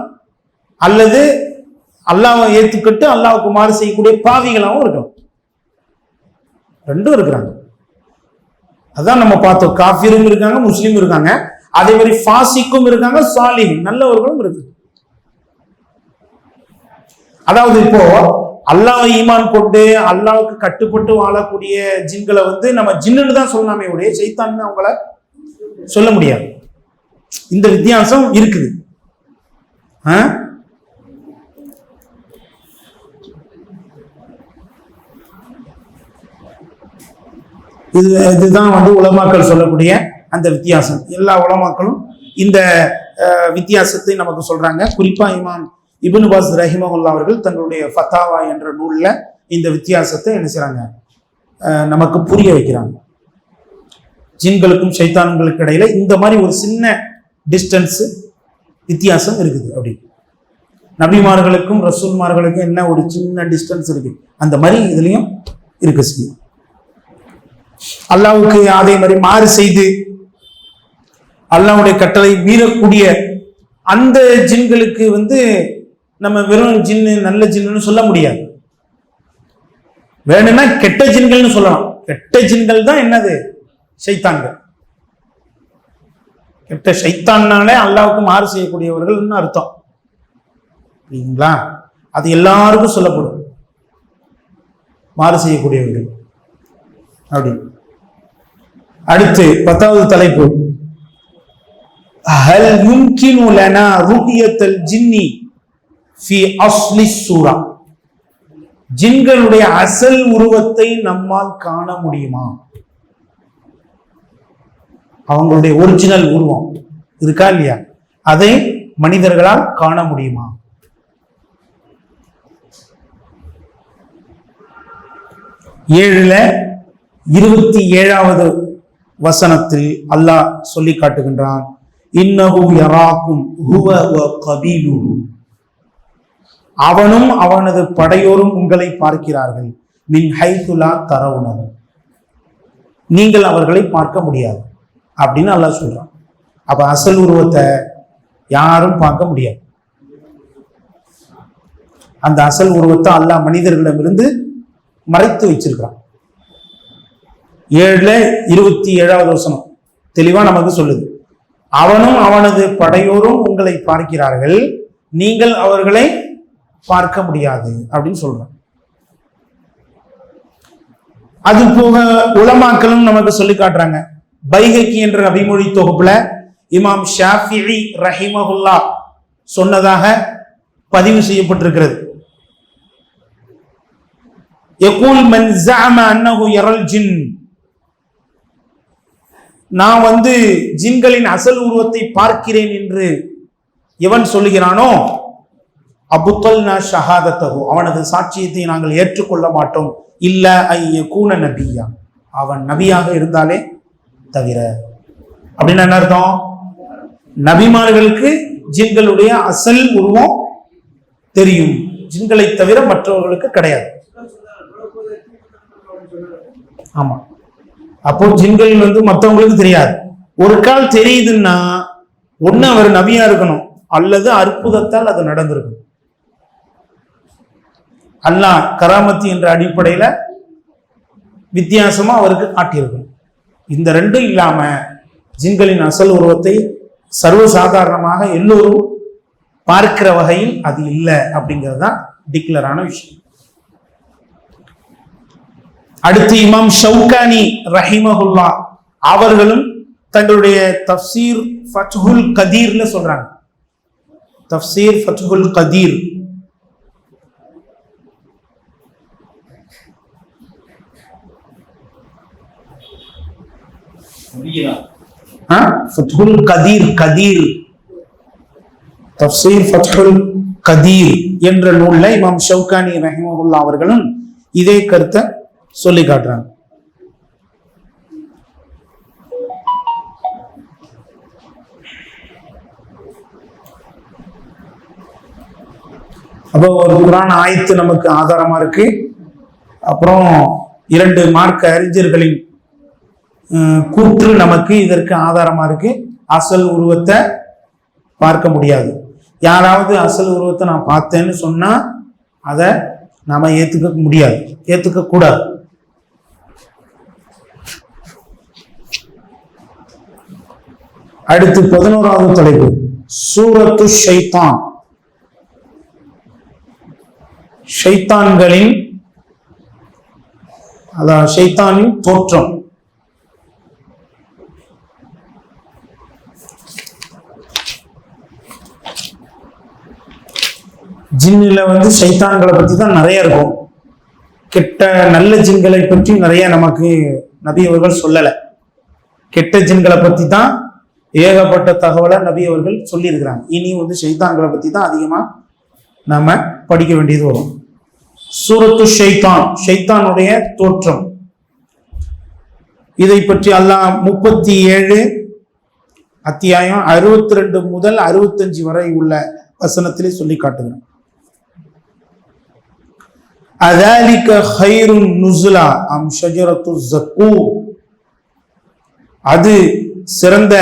அல்லது அல்லாஹ்வை ஏத்துக்கிட்டு அல்லாஹ்வுக்கு மாறு செய்யக்கூடிய பாவிகளாகவும் இருக்கலாம். ரெண்டும் இருக்கிறாங்க. அதான் நம்ம பார்த்தோம், காஃபிரும் இருக்காங்க, முஸ்லீம் இருக்காங்க, அதே மாதிரி ஃபாசிக்கும் இருக்காங்க, சாலிஹ் நல்லவர்களும் இருக்கு. அதாவது இப்போ அல்லாஹ்வை ஈமான் கொண்டு அல்லாஹ்வுக்கு கட்டுப்பட்டு வாழக்கூடிய ஜின்களை நம்ம ஜின்னுன்னு தான் சொல்லலாமே ஒழிய சைத்தான் அவங்கள சொல்ல முடியாது. இந்த வித்தியாசம் இருக்குது. இதுதான் உலமாக்கள் சொல்லக்கூடிய அந்த வித்தியாசம். எல்லா உலமாக்களும் இந்த வித்தியாசத்தை நமக்கு சொல்றாங்க. குறிப்பா இமாம் இப்னு பாஸ் ரஹிமஹுல்லாஹ் அவர்கள் தங்களுடைய ஃபத்தாவா என்ற நூல்ல இந்த வித்தியாசத்தை என்ன செய்றாங்க, நமக்கு புரிய வைக்கிறாங்க. ஜின்களுக்கும் சைத்தான்களுக்கு இடையில இந்த மாதிரி ஒரு சின்ன டிஸ்டன்ஸ் வித்தியாசம் இருக்குது. அப்படி நபிமார்களுக்கும் ரசூல்மார்களுக்கும் என்ன ஒரு சின்ன டிஸ்டன்ஸ் இருக்கு, அந்த மாதிரி இதுலயும் இருக்கு. அல்லாஹ்வுக்கு அதே மாதிரி மாறு செய்து அல்லாஹ்வுடைய கட்டளை மீறக்கூடிய அந்த ஜின்களுக்கு நம்ம வெறும் ஜின்னு நல்ல ஜின்னு சொல்ல முடியாது. வேணும்னா கெட்ட ஜின்கள்னு சொல்லலாம். கெட்ட ஜின்கள் தான் என்னது? ஷைத்தான்கள். கெட்ட ஷைத்தான்னாலே அல்லாஹ்வுக்கு மாறு செய்யக்கூடியவர்கள் அர்த்தம். சரிங்களா? அது எல்லாருக்கும் சொல்லப்படும், மாறு செய்யக்கூடியவர்கள். அப்படி அடுத்து 10வது தலைப்பு, ஹல் மும்கினு லனா ருயத்தல் ஜின்னி ஃபி அஸ்லி சூரா. ஜின்களுடைய அசல் உருவத்தை நம்மால் காண முடியுமா? அவங்களுடைய ஒரிஜினல் உருவம் இருக்கா இல்லையா, அதை மனிதர்களால் காண முடியுமா? ஏழுல 27வது வசனத்தில் அல்லாஹ் சொல்லி காட்டுகின்றான், இன்னஹு யராக்கும் ஹுவ வ கபீலுஹு. அவனும் அவனது படையோரும் உங்களை பார்க்கிறார்கள், மின் ஹைது லா தரவுனஹு, நீங்கள் அவர்களை பார்க்க முடியாது அப்படின்னு அல்லாஹ் சொல்றான். அப்ப அசல் உருவத்தை யாரும் பார்க்க முடியாது. அந்த அசல் உருவத்தை அல்லாஹ் மனிதர்களிடமிருந்து மறைத்து வச்சிருக்கிறான். 7ல 27வது வசனம் தெளிவா நமக்கு சொல்லுது, அவனும் அவனது படையோரும் உங்களை பார்க்கிறார்கள், நீங்கள் அவர்களை பார்க்க முடியாது அப்படின்னு சொல்றான். அது போக உலமாக்களும் நமக்கு சொல்லி காட்டுறாங்க. பைஹகி என்ற அபிமொழி தொகுப்புல இமாம் ஷாஃபிஈ ரஹிமஹுல்லாஹ் சொன்னதாக பதிவு செய்யப்பட்டிருக்கிறது. யகூல் மன் ஸஅம அன்னஹு யரல் ஜின். நான் ஜின்களின் அசல் உருவத்தை பார்க்கிறேன் என்று எவன் சொல்லுகிறானோ, அபுத்தல்னா ஷஹாதத்தஹு, அவனது சாட்சியத்தை நாங்கள் ஏற்றுக்கொள்ள மாட்டோம், இல்ல ஐயகூன நபியா, அவன் நபியாக இருந்தாலே தவிர. அப்படின்னு என்ன அர்த்தம்? நபிமார்களுக்கு ஜின்களுடைய அசல் உருவம் தெரியும், ஜின்களை தவிர மற்றவர்களுக்கு கிடையாது. ஆமா, அப்போ ஜின்கள் மற்றவங்களுக்கு தெரியாது. ஒரு கால் தெரியுதுன்னா ஒண்ணு அவர் நபியா இருக்கணும், அல்லது அற்புதத்தால் அது நடந்திருக்கும். அல்லாஹ் கராமத்தி என்ற அடிப்படையில வித்தியாசமா அவருக்கு காட்டியிருக்கணும். இந்த ரெண்டும் இல்லாம ஜின்களின் அசல் உருவத்தை சர்வசாதாரணமாக எல்லோரும் பார்க்கிற வகையில் அது இல்லை அப்படிங்கிறது தான் டிக்ளரான விஷயம். அடுத்து இமாம் ஷவுகானி ரஹிமஹுல்லா அவர்களும் தங்களுடைய தஃப்சீர் ஃபத்ஹுல் கதீர்ல சொல்றாங்க. தஃப்சீர் ஃபத்ஹுல் கதீர், ஃபத்ஹுல் கதீர், கதீர் தஃப்சீர் ஃபத்ஹுல் கதீர் என்ற நூல்ல இமாம் ஷவுகானி ரஹிமஹுல்லா அவர்களும் இதே கருத்தை சொல்லி காட்டுறாங்க. அப்போ ஒரு குர்ஆன் ஆயத்து நமக்கு ஆதாரமா இருக்கு. அப்புறம் 2 மார்க்க அறிஞர்களின் கூற்று நமக்கு இதற்கு ஆதாரமா இருக்கு. அசல் உருவத்தை பார்க்க முடியாது. யாராவது அசல் உருவத்தை நான் பார்த்தேன்னு சொன்னா அதை நாம ஏத்துக்க முடியாது, ஏத்துக்க கூடாது. அடுத்து 11வது தலைப்பு சூரத்து ஷைத்தான், ஷைத்தான்களின் அதாவது ஷைத்தானின் தோற்றம். ஜின்னில ஷைத்தான்களை பத்தி தான் நிறைய இருக்கும். கெட்ட நல்ல ஜின்களை பற்றி நிறைய நமக்கு நபி அவர்கள் சொல்லல. கெட்ட ஜின்களை பத்தி தான் ஏகப்பட்ட தகவலை நபி அவர்கள் சொல்லி இருக்கிறாங்க. இனி ஷைத்தான்களை பத்தி தான் அதிகமா நாம படிக்க வேண்டியது வரும். சூரத்து ஷைத்தான், ஷைத்தானுடைய தோற்றம். இதை பற்றி அல்லாஹ் 37 அத்தியாயம் 62 முதல் 65 வரை உள்ள வசனத்திலே சொல்லி காட்டுகிறான். அதாலிக ஹைருன் நுசுலா அம் ஷஜரத்து ஸக்கூம், அது சிறந்த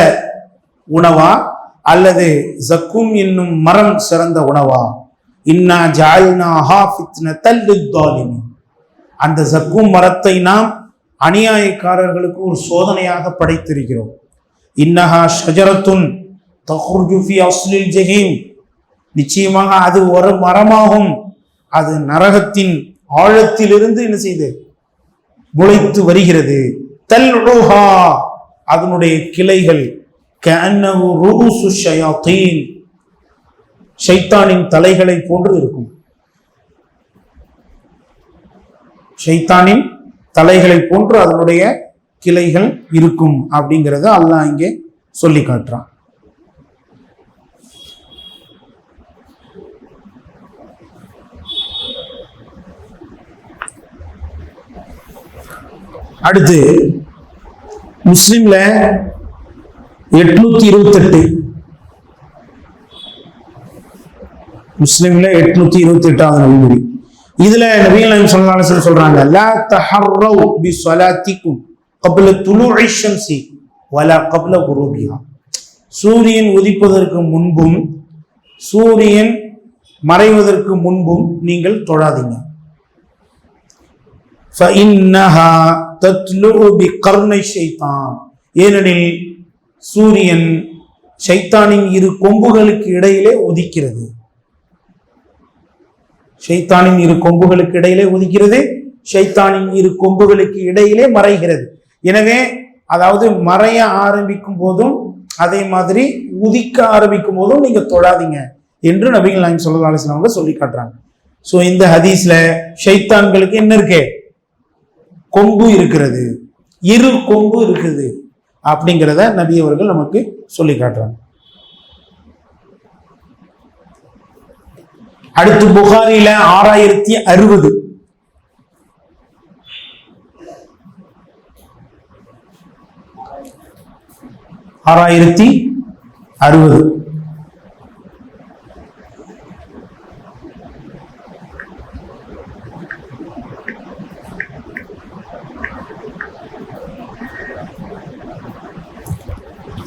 உணவா அல்லது ஜக்கூம் என்னும் மரம் சிறந்த உணவா? இன்னா ஜஅல்னாஹா ஃபித்னத்தல் லிஸ்ஸாலிமீன், அந்த ஜக்கூம் மரத்தை நாம் அநியாயக்காரர்களுக்கு ஒரு சோதனையாக படைத்திருக்கிறோம். இன்னஹா ஷஜரத்துன் தஹ்ருஜு ஃபி அஸ்லில் ஜஹீம், நிச்சயமாக அது ஒரு மரமாகும், அது நரகத்தின் ஆழத்திலிருந்து என்ன செய்து முளைத்து வருகிறது. தல்உஹா, அதனுடைய கிளைகள் கஅன்னஹு ரூஸு ஷயாத்தீன், ஷைத்தானின் தலைகளை போன்று இருக்கும். ஷைத்தானின் தலைகளை போன்று அதனுடைய கிளைகள் இருக்கும் அப்படிங்கிறத அல்லாஹ் இங்கே சொல்லி காட்டுறான். அடுத்து முஸ்லிம்ல 828, முஸ்லிம்ல 828வது நபிமொழி. இதுல நபிகள் நாயகம் ஸல்லல்லாஹு அலைஹி வஸல்லம் சொல்றாங்க, லா தஹர்ரவு பிஸ்ஸலாத்திக்கும் قبل طلوع الشمس ولا قبل غروبها, சூரியன் உதிப்பதற்கு முன்பும் சூரியன் மறைவதற்கு முன்பும் நீங்கள் தொழாதீங்க. فإنها تطلع بقرن الشيطان, ஏனெனில் சூரியன் ஷைத்தானின் 2 கொம்புகளுக்கு இடையிலே உதிக்கிறது. ஷைத்தானின் 2 கொம்புகளுக்கு இடையிலே உதிக்கிறது, ஷைத்தானின் 2 கொம்புகளுக்கு இடையிலே மறைகிறது. எனவே அதாவது மறைய ஆரம்பிக்கும் போதும் அதே மாதிரி உதிக்க ஆரம்பிக்கும் போதும் நீங்க தொழாதீங்க என்று நபிகள் நாயகம் ஸல்லல்லாஹு அலைஹி வஸல்லம் அவங்க சொல்லி காட்டுறாங்க. சோ இந்த ஹதீஸ்ல ஷைத்தான்களுக்கு என்ன இருக்கு? கொம்பு இருக்கிறது, 2 கொம்பு இருக்குது அப்படிங்கிறத நபி அவர்கள் நமக்கு சொல்லி காட்டுறாங்க. அடுத்து புகாரில 6060. 6060.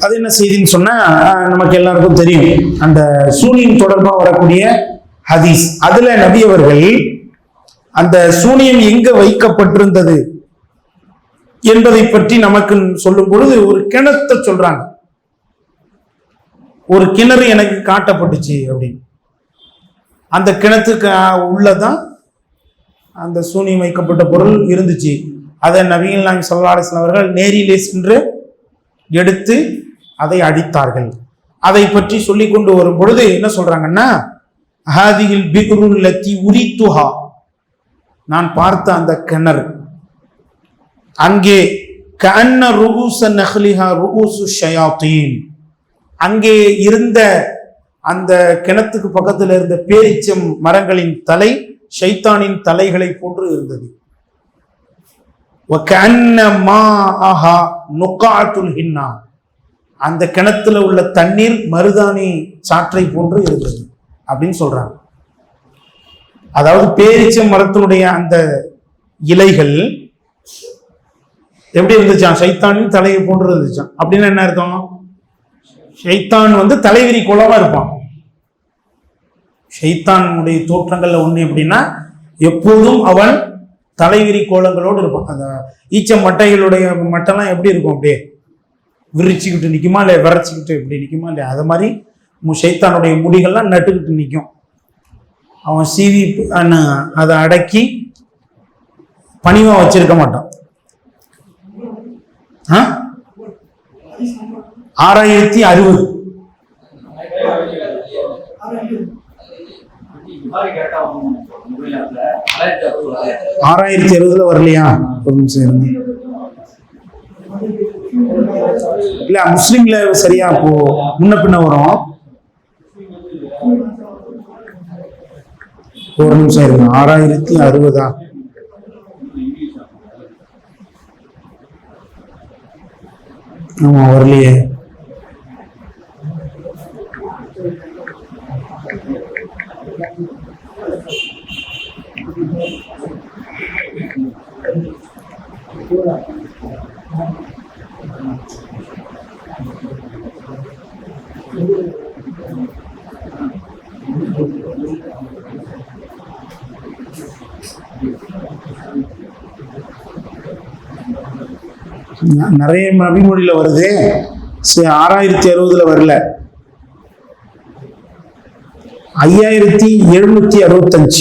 அது என்ன செய்தின்னு சொன்னா, நமக்கு எல்லாருக்கும் தெரியும் அந்த சூனியம் தொடர்பா வரக்கூடிய ஹதீஸ். அதுல நபி அவர்கள் அந்த சூனியம் எங்க வைக்கப்பட்டிருந்தது என்பதை பற்றி நமக்கு சொல்லும் பொழுது ஒரு கிணத்தை சொல்றாங்க. ஒரு கிணறு எனக்கு காட்டப்பட்டுச்சு அப்படின்னு. அந்த கிணத்துக்கு உள்ளதான் அந்த சூனியம் வைக்கப்பட்ட பொருள் இருந்துச்சு. அதை நபிகள் நாயகம் ஸல்லல்லாஹு அலைஹி வஸல்லம் அவர்கள் நேரிலே சென்று எடுத்து அதை அடித்தார்கள். அதை பற்றி சொல்லி கொண்டு வரும் பொழுது என்ன சொல்றாங்கன்னா, ஹாதிஹில் பிக்ருல் லத்தி உரித்துஹா, நான் பார்த்த அந்த கிணறு, அங்கே கஅன்ன ருஊஸ நஹ்லிஹா ருஊஸு ஷயாத்தீன், அங்கே இருந்த அந்த கிணத்துக்கு பக்கத்தில் இருந்த பேரிச்சம் மரங்களின் தலை ஷைத்தானின் தலைகளை போன்று இருந்தது. வகஅன்ன மாஅஹா நுகாத்துல் ஹின்னா, அந்த கிணத்துல உள்ள தண்ணீர் மருதாணி சாற்றை போன்று இருந்தது அப்படின்னு சொல்றாங்க. அதாவது பேரிச்சம் மரத்தினுடைய அந்த இலைகள் எப்படி இருந்துச்சான், ஷைத்தானின் தலையை போன்று இருந்துச்சான். அப்படின்னு என்ன அர்த்தம்? ஷைத்தான் தலைவிரி கோலமா இருப்பான். ஷைத்தானுடைய தோற்றங்கள்ல ஒண்ணு எப்படின்னா, எப்போதும் அவன் தலைவிரி கோலங்களோடு இருப்பான். அந்த ஈச்ச மட்டைகளுடைய மட்டைலாம் எப்படி இருக்கும், அப்படியே விரிச்சுக்கிட்டு நிற்குமா இல்லையா, விரைச்சிக்கிட்டு இப்படி நிற்குமா இல்லையா, அது மாதிரி ஷைத்தானுடைய முடிகள்லாம் நட்டுக்கிட்டு நிற்கும். அவன் சீவி அதை அடக்கி பணிவா வச்சிருக்க மாட்டான். 6060. 6060 வரலையா? ஒரு நிமிஷம் இருங்க. இல்ல முஸ்லிம்ல சரியா இப்போ முன்ன பின்ன வரும். ஒரு நிமிஷம் இருங்க. 6060. ஆமா வரலையே. நிறைய நபிமொழியில வருது, 6060 வரல. 5765.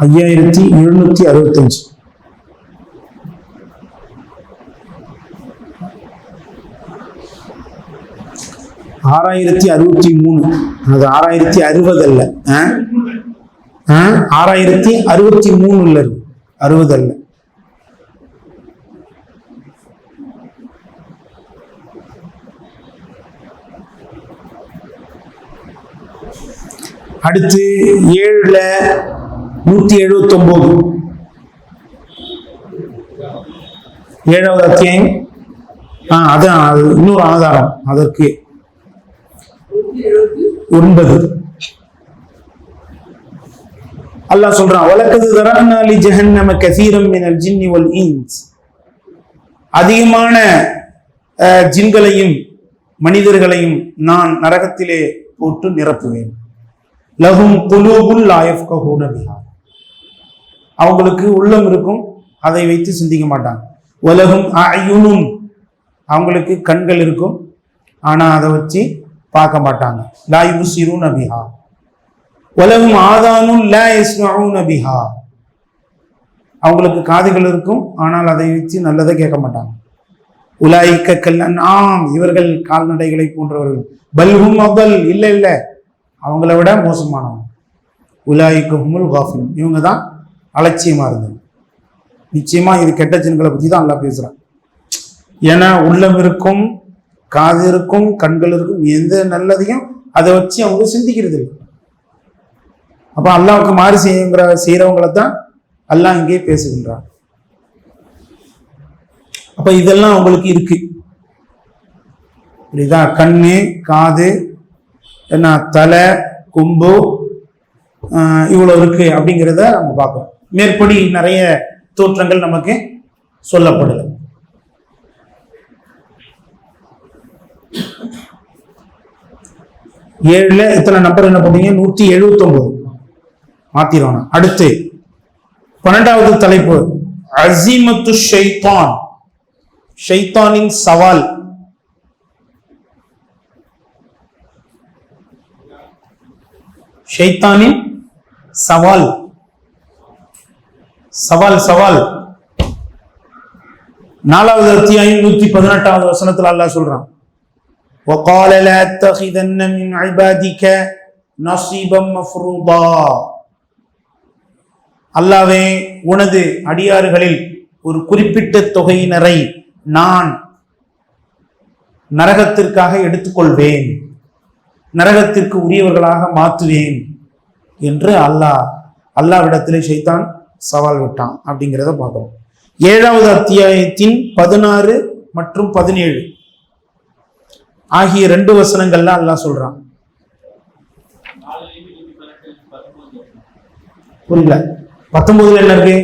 5765. 6063. அது 6060 அல்ல, 6063 இருக்கு, 60 அல்ல. அடுத்து 7ல 179. 7வது அத்தியாயம். அதான் இன்னொரு ஆதாரம் அதற்கு. 9 அல்லாஹ் சொல்றான், வலக்கது தரஅனா லி ஜஹன்னம கஸீரம் மினல் ஜின்னி வல் இன்ஸ், அதிகமான ஜின்களையும் மனிதர்களையும் நான் நரகத்திலே போட்டு நிரப்புவேன். லஹும் குலூபுல் லா யஃப்கஹூன பிஹா, அவங்களுக்கு உள்ளம் இருக்கும், அதை வைத்து சிந்திக்க மாட்டாங்க. வலஹும் அயுனுன், அவங்களுக்கு கண்கள் இருக்கும், ஆனா அதை வச்சு பார்க்க மாட்டாங்க. லா யுப்சிரூன பிஹா. வலஹும் ஆதானுன் லா யஸ்மஊன பிஹா, அவங்களுக்கு காதுகள் இருக்கும், ஆனால் அதை வச்சு நல்லதை கேட்க மாட்டாங்க. உலாயிக்க கல் அன்ஆம், இவர்கள் கால்நடைகளை போன்றவர்கள். பல்ஹும் அபல், இல்ல இல்ல அவங்கள விட மோசமானவங்க. உலாயிக்க ஹுமுல் காஃபிலூன், இவங்க தான் அலட்சியமா இருந்தது. நிச்சயமா இது கெட்ட ஜின்களை பத்தி தான் அல்லாஹ் பேசுறான். ஏன்னா உள்ளம் இருக்கும், காது இருக்கும், கண்கள் இருக்கும், எந்த நல்லதையும் அதை வச்சு அவங்க சிந்திக்கிறது இல்லை. அப்ப அல்லாஹ்வுக்கு மாறு செய்யறவங்களை தான் அல்லாஹ் இங்கே பேசுகின்றார். அப்ப இதெல்லாம் அவங்களுக்கு இருக்கு. புரியுதா? கண்ணு, காது, என்ன, தலை, கொம்பு, இவ்வளவு இருக்கு அப்படிங்கிறத நம்ம பார்க்கணும். மேற்படி நிறைய தோற்றங்கள் நமக்கு சொல்லப்படுது. ஏழுல எத்தனை நம்பர் என்ன பண்ணீங்க? 179 மாத்திரோம். அடுத்து 12வது தலைப்பு அஸீமத்து ஷைத்தான், ஷைத்தானின் சவால். ஷைத்தானின் சவால், சவால் சவால். 4வது அத்தியாயம் 118வது வசனத்துல அல்லாஹ் சொல்றான், وقال لا اتخذن من عبادك نصيبا مفروضا. அல்லாஹ்வே, உனது அடியார்களில் ஒரு குறிப்பிட்ட தொகையினரை நான் நரகத்திற்காக எடுத்துக்கொள்வேன், நரகத்திற்கு உரியவர்களாக மாற்றுவேன் என்று அல்லாஹ்விடத்திலே ஷைத்தான் சவால் விட்டான் அப்படிங்கிறத பார்க்கிறோம். 7வது அத்தியாயத்தின் 16 மற்றும் 17 ஆகிய 2 வசனங்கள்ல அல்லாஹ் சொல்றான். புரியல? 19 என்ன இருக்கு?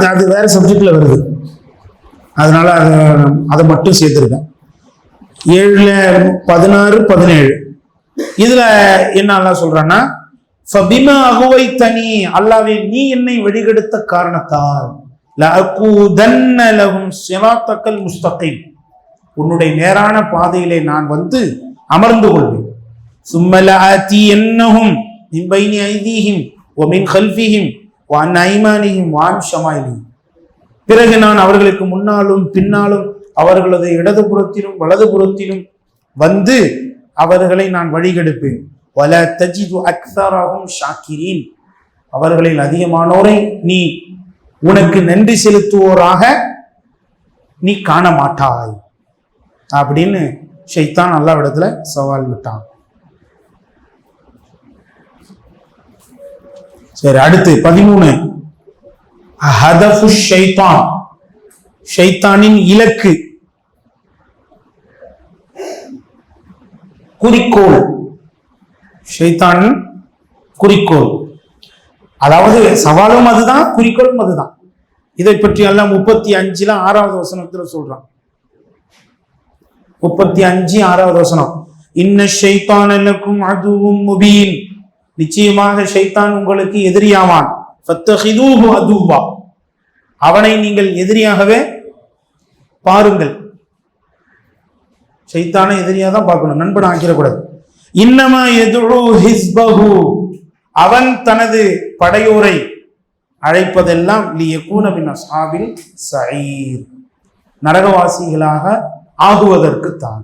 அது வேற சப்ஜெக்ட்ல வருது, அதனால அதை மட்டும் சேர்த்திருக்கேன். 7ல 16 17 இதுல என்ன அல்லாஹ் சொல்றான்னா, ஃபபிமா அகுவைத்தனி, அல்லாஹ்வே நீ என்னை வழிகெடுத்த காரணத்தால் லஅகூதன்ன லஹும் ஸிராத்தக்கல் முஸ்தகீம், உன்னுடைய நேரான பாதையிலே நான் வந்து அமர்ந்து கொள்வேன். சும்ம லஆதியன்னஹும் மின் பைனி ஐதீஹிம் வ மின் கல்ஃபிஹிம் வ அன் ஐமானிஹிம் வ அன் ஷமாயிலிஹிம், பிறகு நான் அவர்களுக்கு முன்னாலும் பின்னாலும் அவர்களது இடதுபுறத்திலும் வலதுபுறத்திலும் வந்து அவர்களை நான் வழிகெடுப்பேன். வலா தஜிது அக்ஸரஹும் ஷாக்கிரீன், அவர்களில் அதிகமானோரை நீ உனக்கு நன்றி செலுத்துவோராக நீ காண மாட்டாய் அப்படின்னு ஷைத்தான் அல்லாஹ்விடத்துல சவால் விட்டான். சரி, அடுத்து 13 ஹதஃபு ஷைத்தான், ஷைத்தானின் இலக்கு, குறிக்கோள். ஷைத்தானின் குறிக்கோள், அதாவது சவாலும் அதுதான், குறிக்கோளும் அதுதான். இதை பற்றி எல்லாம் 35ல 6வது வசனத்துல சொல்றான். 35 6வது வசனம், இன்ன ஷைத்தான லக்கும் அதுவும் முபீன், நிச்சயமாக ஷைத்தான் உங்களுக்கு எதிரியாவான். ஃபத்தஹிதூஹு அதுவா, அவனை நீங்கள் எதிரியாகவே பாருங்கள். ஷைத்தானை எதிரியா தான் பார்க்கணும், நண்பனை ஆக்கிடக்கூடாது. இன்னமா யதுஉ ஹிஸ்பஹு, அவன் தனது படையோரை அழைப்பதெல்லாம் லியகூன மின் அஸ்ஹாபில் ஸஈர், நரகவாசிகளாக ஆகுவதற்கு தான்.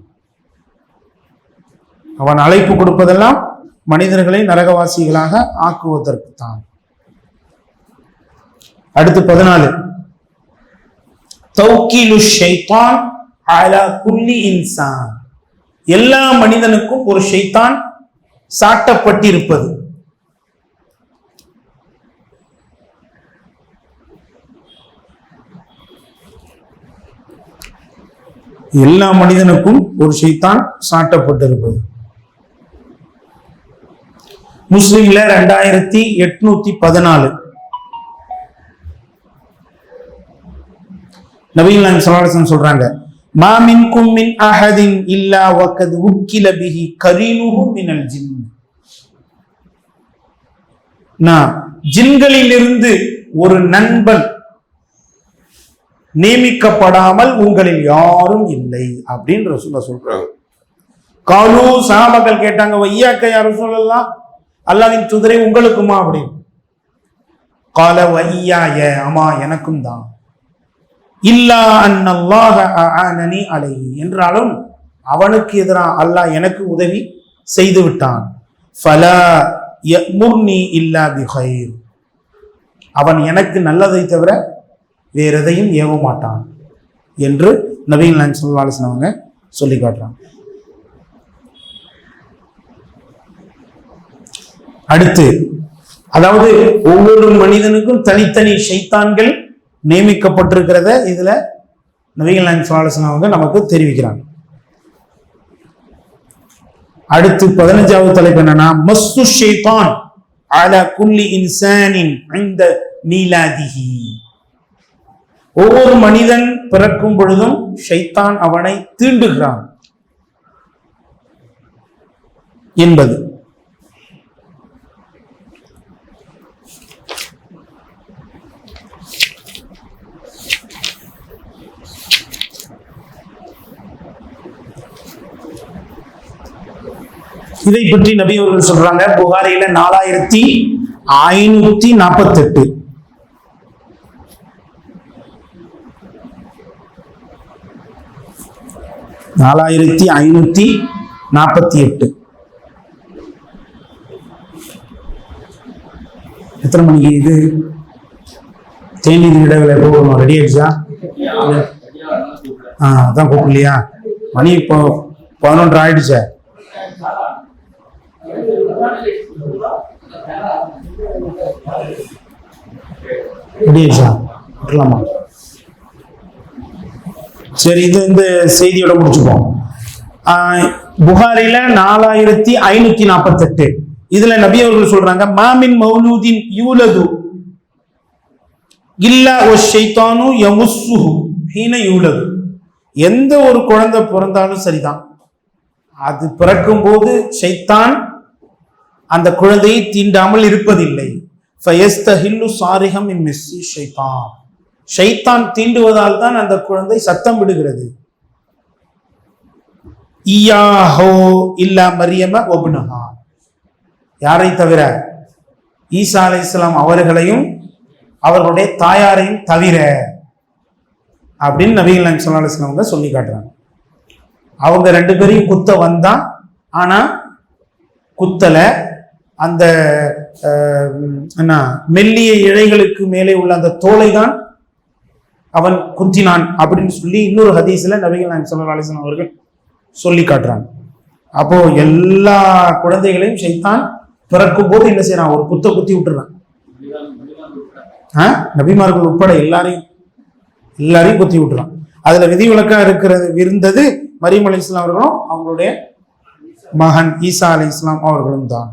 அவன் அழைப்பு கொடுப்பதெல்லாம் மனிதர்களை நரகவாசிகளாக ஆக்குவதற்கு தான். அடுத்து 14 தௌகீலு ஷைத்தான் அலா குல்லி இன்சான், எல்லா மனிதனுக்கும் ஒரு ஷைத்தான் சாட்டப்பட்டிருப்பது. எல்லா மனிதனுக்கும் ஒரு ஷைத்தான் சாட்டப்பட்டிருப்பது. முஸ்லிம்ல 2814 நபிகள் நாயகம் ஸல்லல்லாஹு அலைஹி வஸல்லம் சொல்றாங்க, மா மின்கும் மின் அஹதின் இல்லா வகத் உக்கில பிஹி கரீனுஹு மினல் ஜின். ஜின்களிலிருந்து ஒரு நண்பன் நியமிக்கப்படாமல் உங்களில் யாரும் இல்லை அப்படின்னு ரசூலுல்லாஹ் சொல்றாங்க. காலு, சஹாபாக்கள் கேட்டாங்க, வையாக்க யா ரசூலல்லாஹ், அல்லாஹ்வின் தூதரே உங்களுக்குமா அப்படின்னு. கால வையாய, ஆமா எனக்கும் தான். இல்லா அன்னல்லாஹ அஆனனி அலைஹி, என்றாலும் அவனுக்கு எதிராக அல்லாஹ் எனக்கு உதவி செய்து விட்டான். ஃபலா யமுர்னி இல்லா பிகைர், அவன் எனக்கு நல்லதை தவிர வேற எதையும் ஏவ மாட்டான் என்று நபிகள் நாயகம் ஸல்லல்லாஹு அலைஹி வஸல்லம் அவங்க சொல்லி காட்டுறாங்க. அடுத்து, அதாவது ஒவ்வொரு மனிதனுக்கும் தனித்தனி ஷைத்தான்கள் நியமிக்கப்பட்டிருக்கிறத இதுல நபிகள் நாயகம் ஸல்லல்லாஹு அலைஹி வஸல்லம் அவங்க நமக்கு தெரிவிக்கிறாங்க. அடுத்து 15வது தலைப்பு என்னன்னா, மஸ்ஸு ஷைத்தான் அலா குல்லி இன்சானின் இன்த மீலாதிஹி. ஒவ்வொரு மனிதன் பிறக்கும் பொழுதும் ஷைத்தான் அவனை தீண்டுகிறான் என்பது. இதை பற்றி நபி அவர்கள் சொல்றாங்க புகாரில 4548. எத்தனை மணிக்கு இது தேநீர் இடைவேளை எப்போ வரும்? ரெடி ஆயிடுச்சா? அதான் கூப்பிடலையா? மணி இப்போ 11 ஆயிடுச்சா? விட்டுலாமா? சரி, இது இந்த செய்தியோட முடிச்சுப்போம். புகாரில 4548. இதுல நபி அவர்கள் சொல்றாங்க, மாமின் மௌலூதின் யூலது இல்லா வஷ்ஷைத்தானு யமுஸ்ஸுஹு ஹீன யூலது. எந்த ஒரு குழந்தை பிறந்தாலும் சரிதான், அது பிறக்கும் போது ஷைத்தான் அந்த குழந்தையை தீண்டாமல் இருப்பதில்லை. ஃபயஸ்தஹில்லு சாரிஹம் மின் மிஸ்ஸி ஷைத்தான். ஷைத்தான் தீண்டுவதால் தான் அந்த குழந்தை சத்தம் விடுகிறது. இய்யாஹோ இல்லா மரியம வப்னஹா, யாரை தவிர? ஈசா அலைஹிஸ்ஸலாம் அவர்களையும் அவர்களுடைய தாயாரையும் தவிர அப்படின்னு நபிகள் நாயகம் ஸல்லல்லாஹு அலைஹி வஸல்லம் அவங்க சொல்லி காட்டுறாங்க. அவங்க 2 பேரையும் குத்த வந்தான், ஆனா குத்தல. அந்த என்ன மெல்லிய இழைகளுக்கு மேலே உள்ள அந்த தோலை தான் அவன் குத்தினான் அப்படின்னு சொல்லி இன்னொரு ஹதீஸ்ல நபிகள் நாயகம் ஸல்லல்லாஹு அலைஹி வஸல்லம் அவர்கள் சொல்லி காட்டுறாங்க. அப்போ எல்லா குழந்தைகளையும் ஷைத்தான் பிறக்கும் போது என்ன செய்யறான்? ஒரு குத்தி விட்டுறான். நபிமார்கள் உட்பட எல்லாரையும் குத்தி விட்டுறான். அதுல விதிவிலக்கா இருந்தது மரியம் அலைஹிஸ்ஸலாம் அவர்களும் அவங்களுடைய மகன் ஈசா அலைஹிஸ்ஸலாம் அவர்களும் தான்.